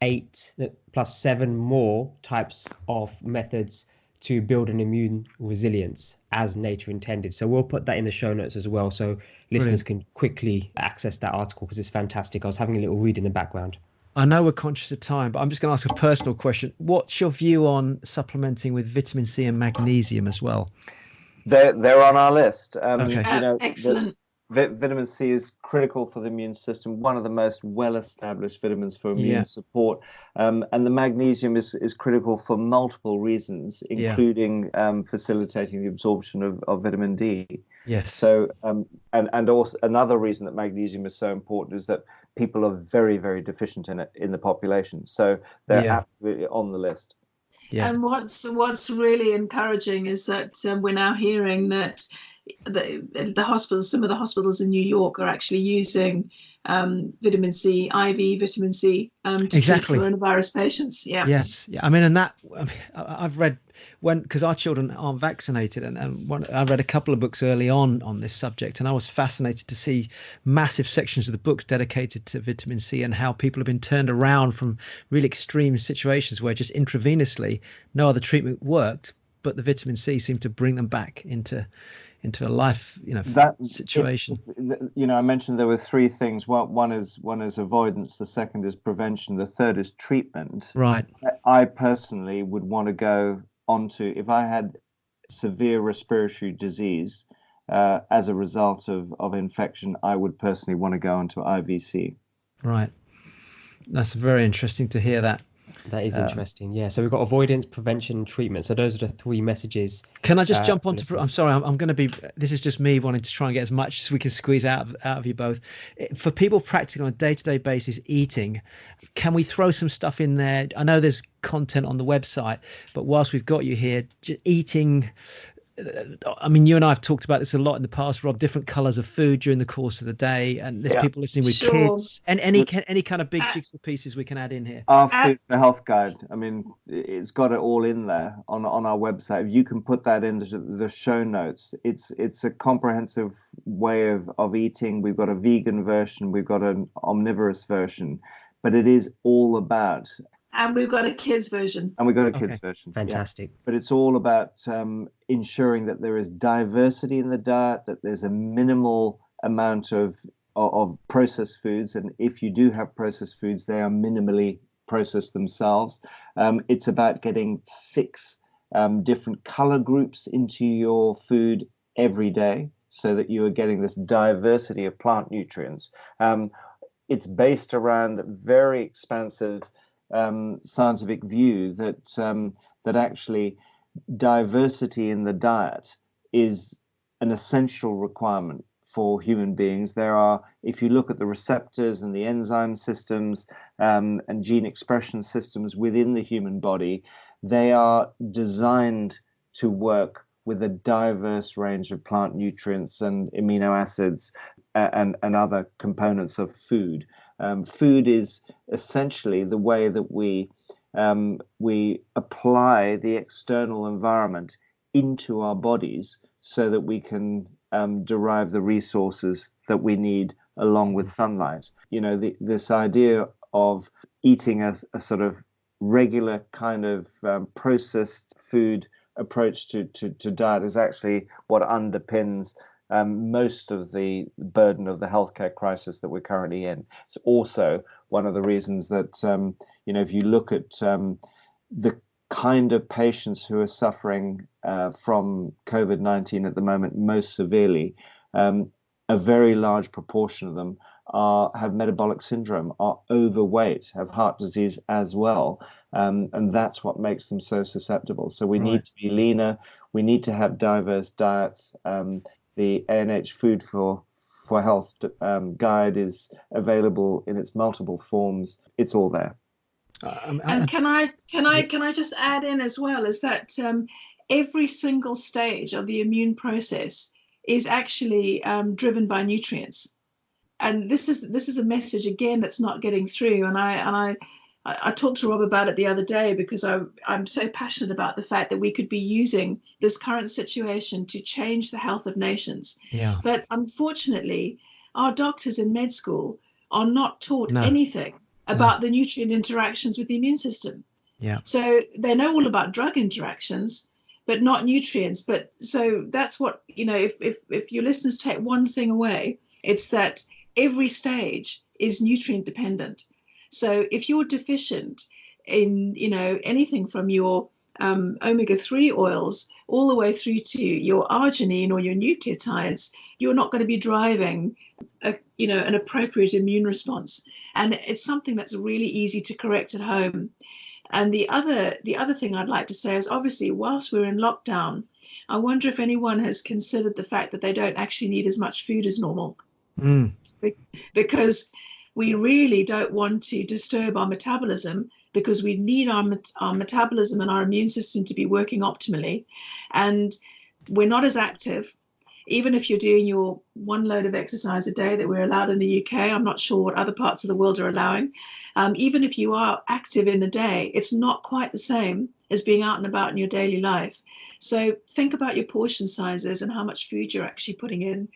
7 more types of methods to build an immune resilience as nature intended. So we'll put that in the show notes as well, so listeners can quickly access that article, because it's fantastic. I was having a little read in the background. I know we're conscious of time, but I'm just going to ask a personal question. What's your view on supplementing with vitamin C and magnesium as well? They're on our list. Okay. Excellent. Vitamin C is critical for the immune system, one of the most well-established vitamins for immune support. And the magnesium is critical for multiple reasons, including facilitating the absorption of vitamin D. Yes. So, and also another reason that magnesium is so important is that people are very, very deficient in it in the population. So they're absolutely on the list. Yeah. And what's really encouraging is that we're now hearing that the hospitals, some of the hospitals in New York, are actually using vitamin C, IV vitamin C, to treat coronavirus patients. Yeah. Yes. Yeah. I mean, and that I've read because our children aren't vaccinated, and I read a couple of books early on this subject, and I was fascinated to see massive sections of the books dedicated to vitamin C and how people have been turned around from really extreme situations where just intravenously no other treatment worked, but the vitamin C seemed to bring them back into a life, situation. I mentioned there were 3 things. One is avoidance. The second is prevention. The third is treatment. Right. I personally would want to go onto, if I had severe respiratory disease as a result of infection, I would personally want to go onto IVC. Right. That's very interesting to hear that. That is interesting. Yeah. So we've got avoidance, prevention, and treatment. So those are the three messages. Can I just jump onto? listeners. I'm sorry. I'm going to be. This is just me wanting to try and get as much as we can squeeze out of you both. For people practicing on a day-to-day basis eating, can we throw some stuff in there? I know there's content on the website, but whilst we've got you here, eating. I mean, you and I have talked about this a lot in the past, Rob, different colours of food during the course of the day. And there's people listening with kids and any kind of big jigsaw pieces we can add in here. Our Food for Health guide, I mean, it's got it all in there on our website. You can put that into the show notes. It's a comprehensive way of eating. We've got a vegan version. We've got an omnivorous version. But it is all about... And we've got a kids version. Version. Fantastic. Yeah. But it's all about ensuring that there is diversity in the diet, that there's a minimal amount of processed foods. And if you do have processed foods, they are minimally processed themselves. It's about getting 6 different color groups into your food every day so that you are getting this diversity of plant nutrients. It's based around very expansive scientific view that actually diversity in the diet is an essential requirement for human beings. There are, if you look at the receptors and the enzyme systems and gene expression systems within the human body, they are designed to work with a diverse range of plant nutrients and amino acids and other components of food. Food is essentially the way that we apply the external environment into our bodies so that we can derive the resources that we need along with sunlight. You know, this idea of eating a sort of regular kind of processed food approach to diet is actually what underpins most of the burden of the healthcare crisis that we're currently in. It's also one of the reasons that, if you look at the kind of patients who are suffering from COVID-19 at the moment most severely, a very large proportion of them have metabolic syndrome, are overweight, have heart disease as well. And that's what makes them so susceptible. So we need to be leaner. We need to have diverse diets. The ANH Food for Health guide is available in its multiple forms. It's all there. And can I just add in as well is that every single stage of the immune process is actually driven by nutrients, and this is a message again that's not getting through. And I talked to Rob about it the other day because I'm so passionate about the fact that we could be using this current situation to change the health of nations. Yeah. But unfortunately, our doctors in med school are not taught anything about the nutrient interactions with the immune system. Yeah. So they know all about drug interactions, but not nutrients. But so that's what, if your listeners take one thing away, it's that every stage is nutrient dependent. So if you're deficient in, anything from your omega-3 oils all the way through to your arginine or your nucleotides, you're not going to be driving an appropriate immune response. And it's something that's really easy to correct at home. And the other thing I'd like to say is, obviously, whilst we're in lockdown, I wonder if anyone has considered the fact that they don't actually need as much food as normal. Because we really don't want to disturb our metabolism, because we need our metabolism and our immune system to be working optimally. And we're not as active. Even if you're doing your one load of exercise a day that we're allowed in the UK, I'm not sure what other parts of the world are allowing. Even if you are active in the day, it's not quite the same as being out and about in your daily life. So think about your portion sizes and how much food you're actually putting in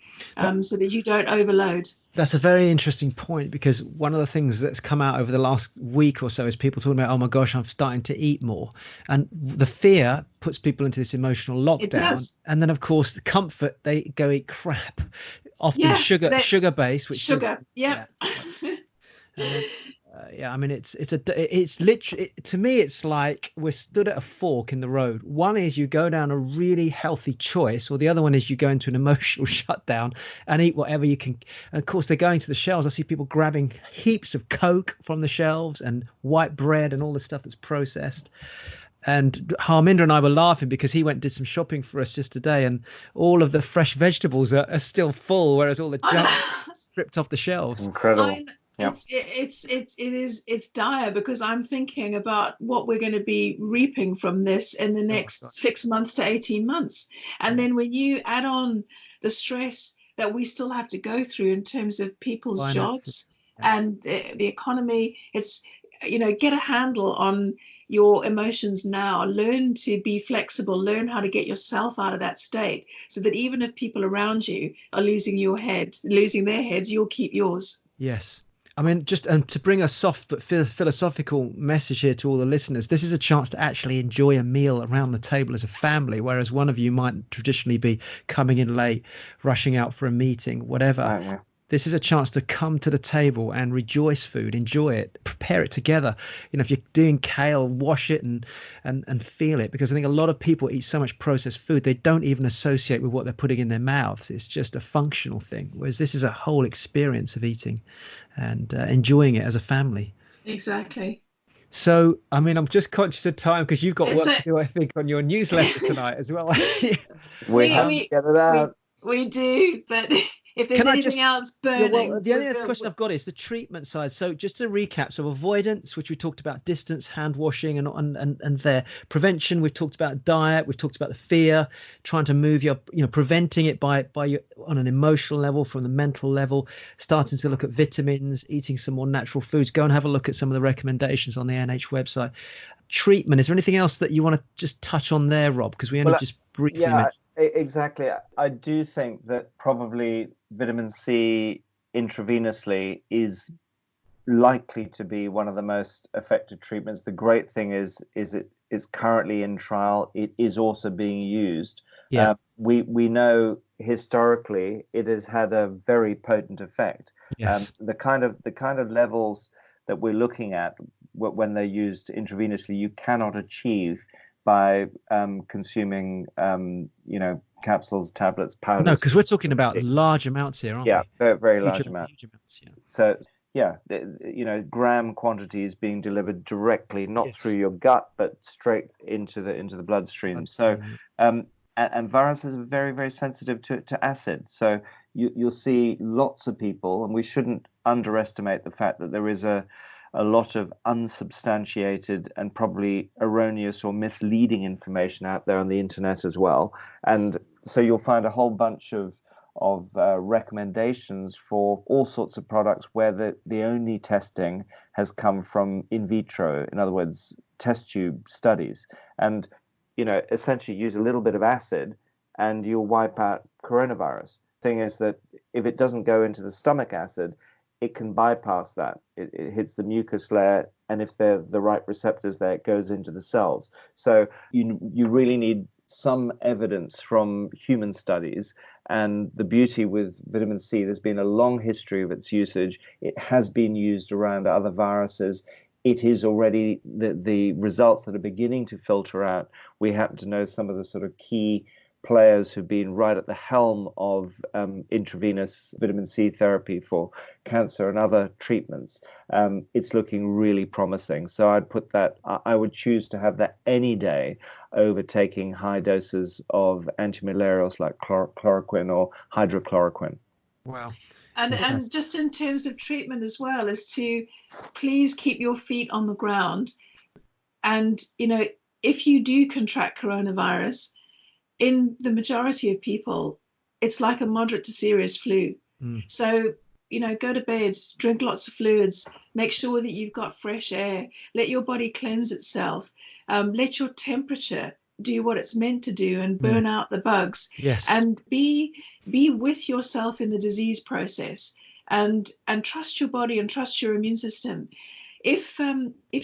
so that you don't overload. That's a very interesting point, because one of the things that's come out over the last week or so is people talking about, oh my gosh, I'm starting to eat more. And the fear puts people into this emotional lockdown. It does. And then, of course, the comfort, they go eat crap, often sugar-based. Sugar, yeah. Yeah, I mean, it's literally, to me, it's like we're stood at a fork in the road. One is you go down a really healthy choice, or the other one is you go into an emotional shutdown and eat whatever you can. And of course, they're going to the shelves. I see people grabbing heaps of Coke from the shelves and white bread and all the stuff that's processed. And Harminder and I were laughing because he went and did some shopping for us just today, and all of the fresh vegetables are still full, whereas all the junk stripped off the shelves. It's incredible. Yep. It's dire, because I'm thinking about what we're going to be reaping from this in the next 6 months to 18 months. And then when you add on the stress that we still have to go through in terms of people's jobs and the economy, it's, get a handle on your emotions now. Learn to be flexible, learn how to get yourself out of that state, so that even if people around you are losing their heads, you'll keep yours. Yes. I mean, just to bring a soft but philosophical message here to all the listeners, this is a chance to actually enjoy a meal around the table as a family, whereas one of you might traditionally be coming in late, rushing out for a meeting, whatever. Exactly. This is a chance to come to the table and rejoice food, enjoy it, prepare it together. If you're doing kale, wash it and feel it, because I think a lot of people eat so much processed food, they don't even associate with what they're putting in their mouths. It's just a functional thing, whereas this is a whole experience of eating and enjoying it as a family. Exactly. So, I mean, I'm just conscious of time because you've got work to do, I think, on your newsletter tonight as well. We have to get it out. We do, but if there's anything else burning. Well, the only other question I've got is the treatment side. So just to recap, so avoidance, which we talked about, distance, hand washing, and there. Prevention, we've talked about diet, we've talked about the fear, trying to move your, preventing it by your, on an emotional level, from the mental level, starting to look at vitamins, eating some more natural foods. Go and have a look at some of the recommendations on the NH website. Treatment, is there anything else that you want to just touch on there, Rob? Because we only just briefly mentioned. Exactly. I do think that probably vitamin C intravenously is likely to be one of the most effective treatments. The great thing is it is currently in trial. It is also being used. Yeah. We know historically it has had a very potent effect. Yes. The kind of levels that we're looking at when they're used intravenously, you cannot achieve by consuming, capsules, tablets, powders. No, because we're talking about large amounts here, aren't we? Yeah, very, very large amounts. Huge amounts, yeah. So, gram quantities being delivered directly, not through your gut, but straight into the bloodstream. So, and viruses are very, very sensitive to acid. So you'll see lots of people, and we shouldn't underestimate the fact that there is a lot of unsubstantiated and probably erroneous or misleading information out there on the internet as well. And so you'll find a whole bunch of recommendations for all sorts of products where the only testing has come from in vitro, in other words, test tube studies. And, essentially use a little bit of acid and you'll wipe out coronavirus. Thing is that if it doesn't go into the stomach acid, it can bypass that. It hits the mucus layer, and if they're the right receptors there, it goes into the cells. So you really need some evidence from human studies. And the beauty with vitamin C, there's been a long history of its usage. It has been used around other viruses. It is already the results that are beginning to filter out. We happen to know some of the sort of key players who've been right at the helm of intravenous vitamin C therapy for cancer and other treatments. It's looking really promising. So I'd put that, I would choose to have that any day over taking high doses of antimalarials like chloroquine or hydrochloroquine. Wow. And just in terms of treatment as well, is to please keep your feet on the ground. And, if you do contract coronavirus, in the majority of people, it's like a moderate to serious flu. So, go to bed, drink lots of fluids, make sure that you've got fresh air, let your body cleanse itself, let your temperature do what it's meant to do and burn out the bugs. Yes. And be with yourself in the disease process and trust your body and trust your immune system. If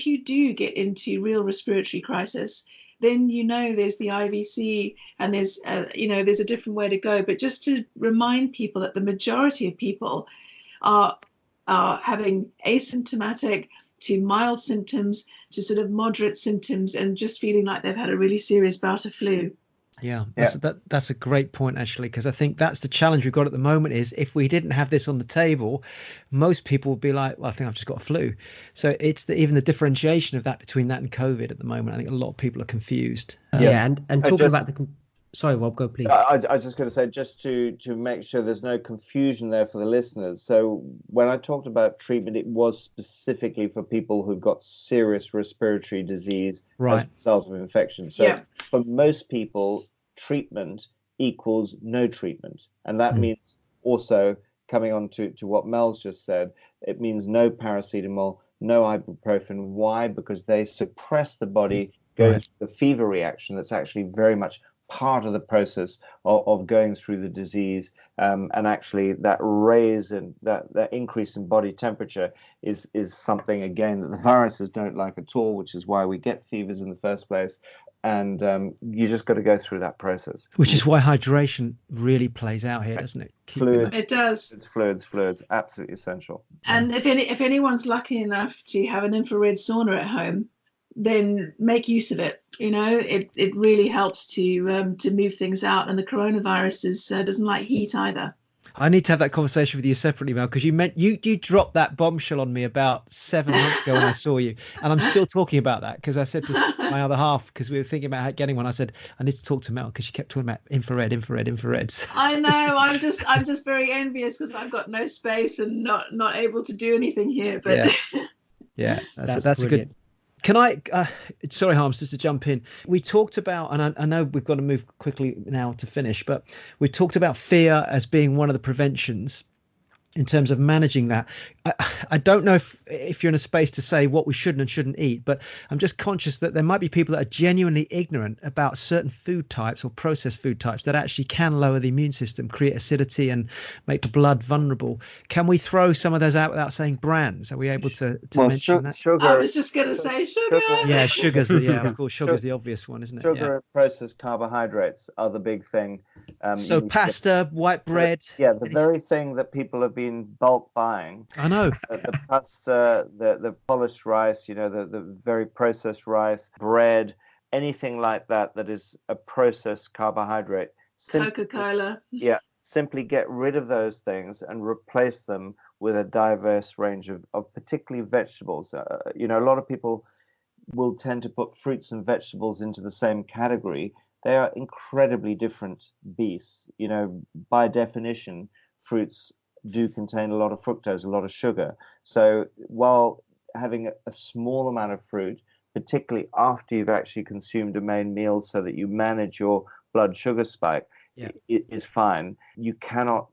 you do get into real respiratory crisis, then there's the IVC and there's a different way to go. But just to remind people that the majority of people are having asymptomatic to mild symptoms to sort of moderate symptoms and just feeling like they've had a really serious bout of flu. Yeah, that's a great point, actually, because I think that's the challenge we've got at the moment is if we didn't have this on the table, most people would be like, well, I think I've just got a flu. So it's even the differentiation of that between that and COVID at the moment. I think a lot of people are confused. And talking about sorry, Rob, go please. I was just going to say, just to make sure there's no confusion there for the listeners. So when I talked about treatment, it was specifically for people who've got serious respiratory disease as a result of infection. So for most people, treatment equals no treatment. And that means also, coming on to what Mel's just said, it means no paracetamol, no ibuprofen. Why? Because they suppress the body going through the fever reaction that's actually very much part of the process of going through the disease, and actually that raise and that increase in body temperature is something, again, that the viruses don't like at all, which is why we get fevers in the first place. And you just got to go through that process, which is why hydration really plays out here, doesn't it? Fluids, it does. Fluids, absolutely essential. And if anyone's lucky enough to have an infrared sauna at home, then make use of it. You know, it really helps to move things out. And the coronavirus doesn't like heat either. I need to have that conversation with you separately, Mel, because you dropped that bombshell on me about 7 months ago when I saw you, and I'm still talking about that because I said to my other half, because we were thinking about getting one, I said I need to talk to Mel because she kept talking about infrared. I know. I'm just very envious because I've got no space and not able to do anything here. But yeah, that's a good. Can I, sorry, Harms, just to jump in. We talked about, and I know we've got to move quickly now to finish, but we talked about fear as being one of the preventions in terms of managing that. I don't know if you're in a space to say what we should and shouldn't eat, but I'm just conscious that there might be people that are genuinely ignorant about certain food types or processed food types that actually can lower the immune system, create acidity and make the blood vulnerable. Can we throw some of those out without saying brands? Are we able to mention that? Sugar. I was just going to say sugar. Yeah, sugar's of course, sugar's the obvious one, isn't it? Sugar and processed carbohydrates are the big thing. So pasta, white bread. Yeah, the very thing that people have been bulk buying. I know. The pasta, the polished rice, the very processed rice, bread, anything like that is a processed carbohydrate. Coca-Cola. Yeah, simply get rid of those things and replace them with a diverse range of particularly vegetables. A lot of people will tend to put fruits and vegetables into the same category. They are incredibly different beasts. By definition, fruits do contain a lot of fructose, a lot of sugar. So while having a small amount of fruit, particularly after you've actually consumed a main meal so that you manage your blood sugar spike, it is fine. You cannot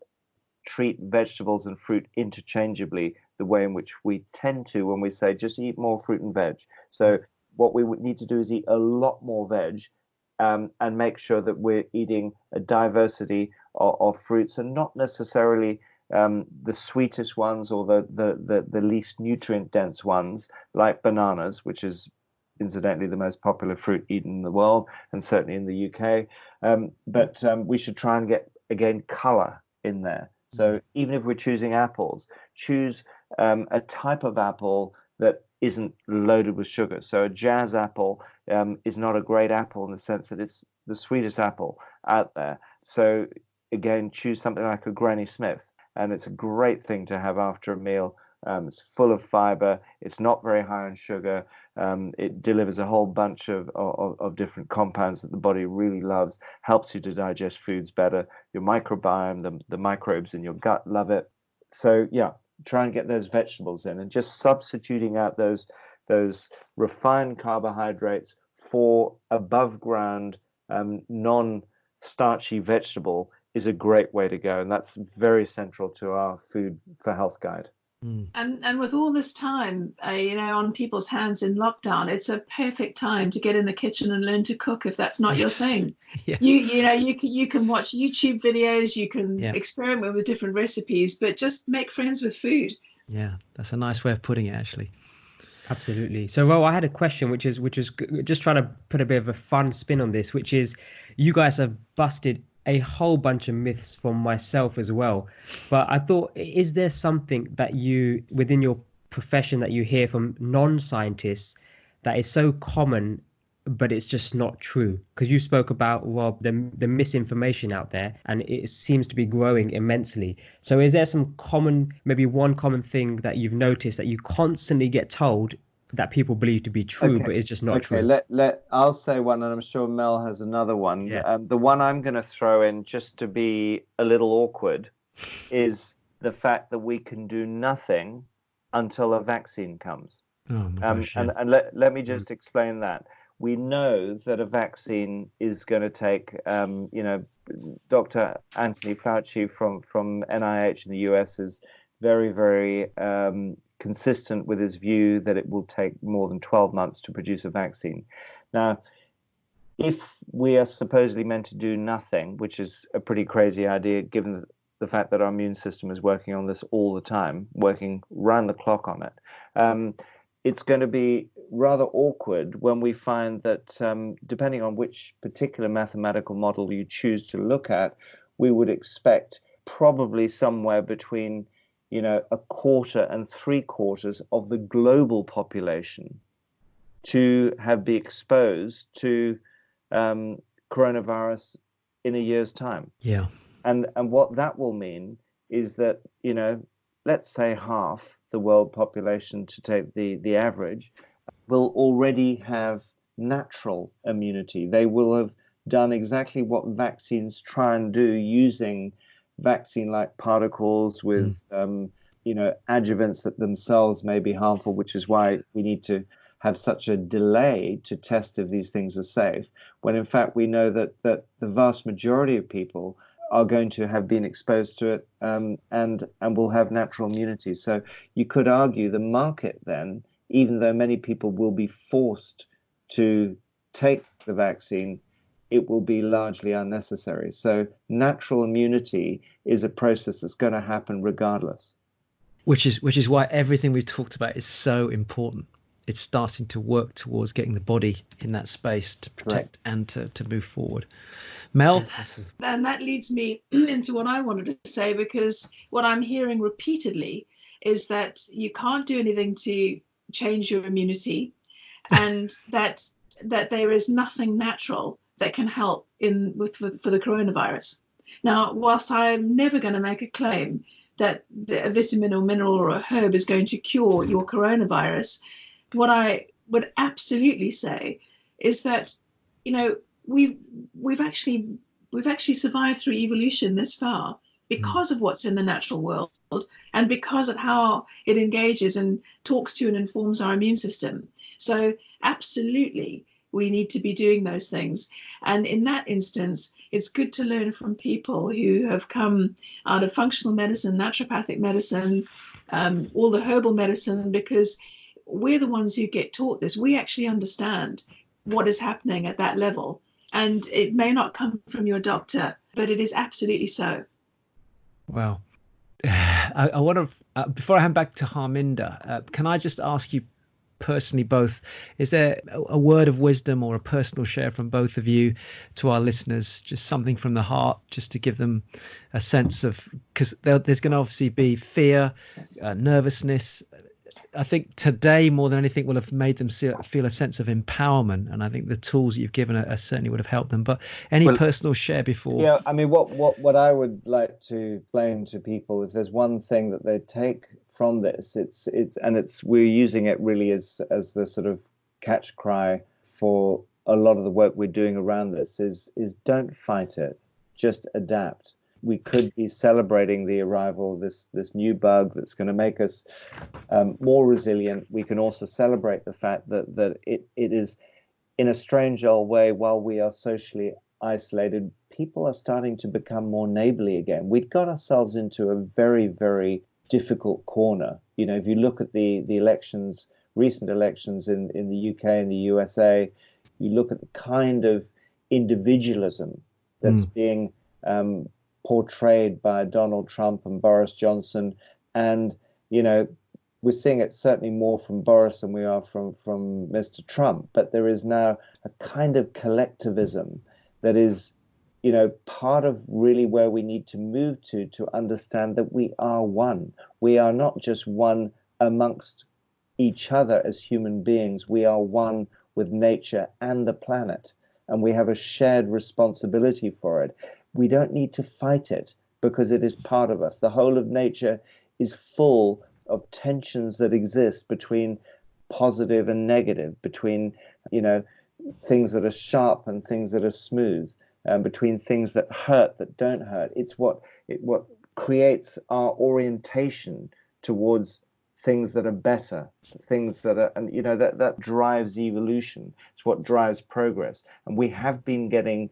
treat vegetables and fruit interchangeably the way in which we tend to when we say just eat more fruit and veg. So what we would need to do is eat a lot more veg, and make sure that we're eating a diversity of fruits, and not necessarily the sweetest ones or the least nutrient dense ones like bananas, which is incidentally the most popular fruit eaten in the world and certainly in the UK. But we should try and get, again, color in there. So even if we're choosing apples, choose a type of apple that isn't loaded with sugar. So a jazz apple is not a great apple in the sense that it's the sweetest apple out there. So again, choose something like a Granny Smith. And it's a great thing to have after a meal. It's full of fiber. It's not very high in sugar. It delivers a whole bunch of different compounds that the body really loves, helps you to digest foods better. Your microbiome, the microbes in your gut love it. So yeah, try and get those vegetables in, and just substituting out those refined carbohydrates for above ground non-starchy vegetable is a great way to go, and that's very central to our Food for Health guide. And with all this time, on people's hands in lockdown, it's a perfect time to get in the kitchen and learn to cook if that's not your thing. You can watch YouTube videos, you can experiment with different recipes, but just make friends with food. Yeah, that's a nice way of putting it, actually. Absolutely. So, Ro, I had a question, which is just trying to put a bit of a fun spin on this, which is you guys have busted a whole bunch of myths from myself as well. But I thought, is there something that you, within your profession that you hear from non-scientists that is so common, but it's just not true? Because you spoke about, Rob, the misinformation out there, and it seems to be growing immensely. So is there some common, maybe one common thing that you've noticed that you constantly get told that people believe to be true, but it's just not true? I'll say one, and I'm sure Mel has another one. Yeah. The one I'm going to throw in, just to be a little awkward, is the fact that we can do nothing until a vaccine comes. Oh my gosh, yeah. And let me just explain that. We know that a vaccine is going to take, Dr. Anthony Fauci from NIH in the US is very, very consistent with his view that it will take more than 12 months to produce a vaccine. Now, if we are supposedly meant to do nothing, which is a pretty crazy idea given the fact that our immune system is working on this all the time, working round the clock on it, it's going to be rather awkward when we find that depending on which particular mathematical model you choose to look at, we would expect probably somewhere between a quarter and 3/4 of the global population to be exposed to coronavirus in a year's time. Yeah. And what that will mean is that, let's say half the world population, to take the average, will already have natural immunity. They will have done exactly what vaccines try and do, using vaccine-like particles with, adjuvants that themselves may be harmful, which is why we need to have such a delay to test if these things are safe, when in fact we know that the vast majority of people are going to have been exposed to it and will have natural immunity. So you could argue the market then, even though many people will be forced to take the vaccine, it will be largely unnecessary. So natural immunity is a process that's going to happen regardless. Which is why everything we've talked about is so important. It's starting to work towards getting the body in that space to protect and to move forward. Mel? And that leads me into what I wanted to say, because what I'm hearing repeatedly is that you can't do anything to change your immunity, and that there is nothing natural that can help for the coronavirus. Now, whilst I'm never going to make a claim that a vitamin or mineral or a herb is going to cure your coronavirus, what I would absolutely say is that, we've actually survived through evolution this far because of what's in the natural world, and because of how it engages and talks to and informs our immune system. So absolutely, we need to be doing those things. And in that instance, it's good to learn from people who have come out of functional medicine, naturopathic medicine, all the herbal medicine, because we're the ones who get taught this. We actually understand what is happening at that level. And it may not come from your doctor, but it is absolutely so. Wow. I want to, before I hand back to Harminder, can I just ask you personally both, is there a word of wisdom or a personal share from both of you to our listeners, just something from the heart, just to give them a sense of, because there's going to obviously be fear, nervousness. I think today more than anything will have made them feel a sense of empowerment, and I think the tools you've given us certainly would have helped them. But any personal share before? Yeah, I mean, what I would like to explain to people, if there's one thing that they take from this, it's we're using it really as the sort of catch cry for a lot of the work we're doing around this, is don't fight it, just adapt. We could be celebrating the arrival of this new bug that's going to make us more resilient. We can also celebrate the fact that it is, in a strange old way, while we are socially isolated, people are starting to become more neighborly again. We'd got ourselves into a very, very difficult corner. If you look at the elections, recent elections in the UK and the USA, you look at the kind of individualism that's being portrayed by Donald Trump and Boris Johnson, and we're seeing it certainly more from Boris than we are from Mr. Trump. But there is now a kind of collectivism that is part of really where we need to move to understand that we are one. We are not just one amongst each other as human beings. We are one with nature and the planet, and we have a shared responsibility for it. We don't need to fight it because it is part of us. The whole of nature is full of tensions that exist between positive and negative, between, things that are sharp and things that are smooth, between things that hurt that don't hurt. It's what creates our orientation towards things that are better, things that are, and that drives evolution. It's what drives progress. And we have been getting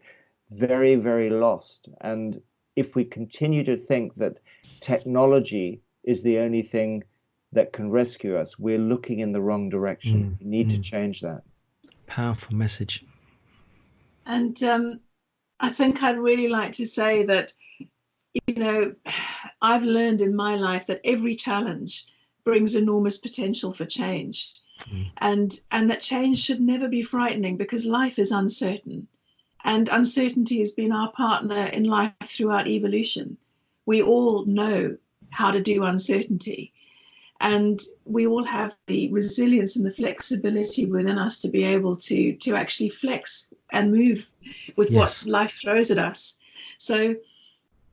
very, very lost. And if we continue to think that technology is the only thing that can rescue us, we're looking in the wrong direction. We need to change that. Powerful message. And I think I'd really like to say that, I've learned in my life that every challenge brings enormous potential for change. And that change should never be frightening, because life is uncertain. And uncertainty has been our partner in life throughout evolution. We all know how to do uncertainty. And we all have the resilience and the flexibility within us to be able to actually flex and move with what life throws at us. So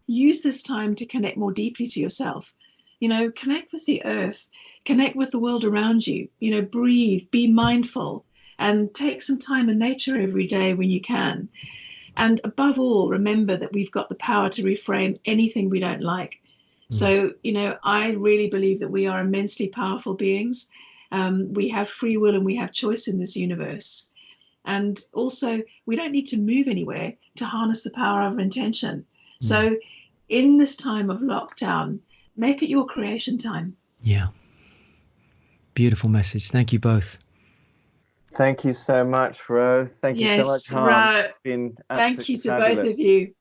use this time to connect more deeply to yourself. Connect with the earth, connect with the world around you, breathe, be mindful, and take some time in nature every day when you can. And above all, remember that we've got the power to reframe anything we don't like. So, I really believe that we are immensely powerful beings. We have free will and we have choice in this universe. And also, we don't need to move anywhere to harness the power of intention. So in this time of lockdown, make it your creation time. Yeah. Beautiful message. Thank you both. Thank you so much, Ro. Thank you so much, Hans. It's been thank you to fabulous. both of you.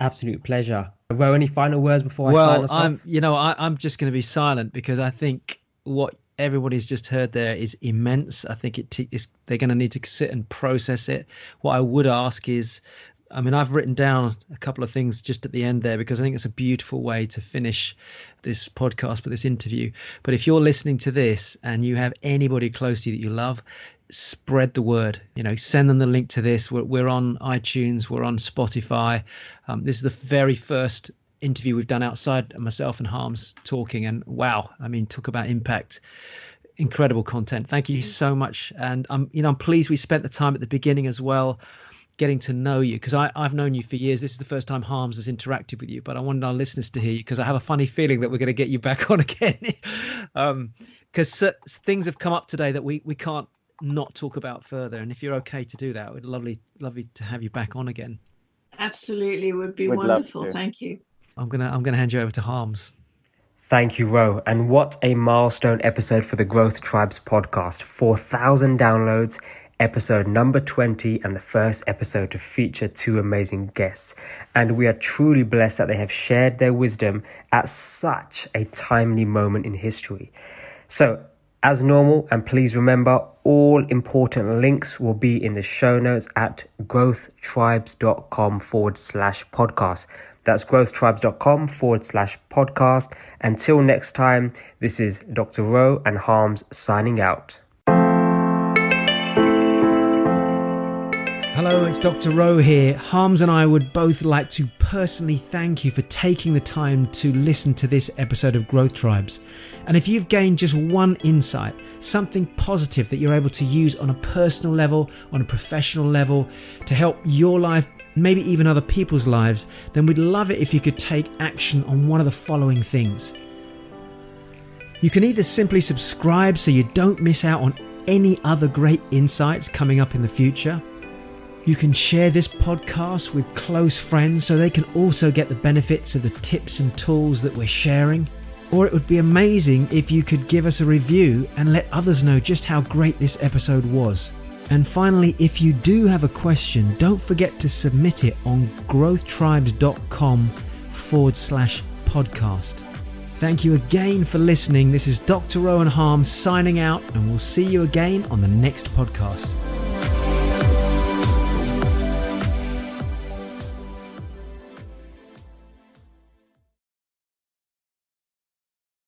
Absolute pleasure. Ro, any final words before I sign us off? I'm just going to be silent, because I think what everybody's just heard there is immense. I think they're going to need to sit and process it. What I would ask is, I've written down a couple of things just at the end there, because I think it's a beautiful way to finish this podcast, but this interview. But if you're listening to this and you have anybody close to you that you love, spread the word. Send them the link to this. We're on iTunes, we're on Spotify. This is the very first interview we've done outside myself and Harms talking, and wow, talk about impact. Incredible content. Thank you so much. And I'm pleased we spent the time at the beginning as well, getting to know you, because I've known you for years. This is the first time Harms has interacted with you, but I wanted our listeners to hear you, because I have a funny feeling that we're going to get you back on again, because things have come up today that we can't not talk about further. And if you're okay to do that, we'd lovely to have you back on again. Absolutely, it would be wonderful. Thank you. I'm gonna hand you over to Harms. Thank you, Ro. And what a milestone episode for the Growth Tribes podcast. 4,000 downloads, episode number 20, and the first episode to feature two amazing guests. And we are truly blessed that they have shared their wisdom at such a timely moment in history. So, as normal, and please remember, all important links will be in the show notes at growthtribes.com/podcast. That's growthtribes.com/podcast. Until next time, this is Dr. Ro and Harms signing out. Hello, it's Dr. Ro here. Harms and I would both like to personally thank you for taking the time to listen to this episode of Growth Tribes. And if you've gained just one insight, something positive that you're able to use on a personal level, on a professional level, to help your life, maybe even other people's lives, then we'd love it if you could take action on one of the following things. You can either simply subscribe so you don't miss out on any other great insights coming up in the future. You can share this podcast with close friends so they can also get the benefits of the tips and tools that we're sharing. Or it would be amazing if you could give us a review and let others know just how great this episode was. And finally, if you do have a question, don't forget to submit it on growthtribes.com/podcast. Thank you again for listening. This is Dr. Rowan Harms signing out, and we'll see you again on the next podcast.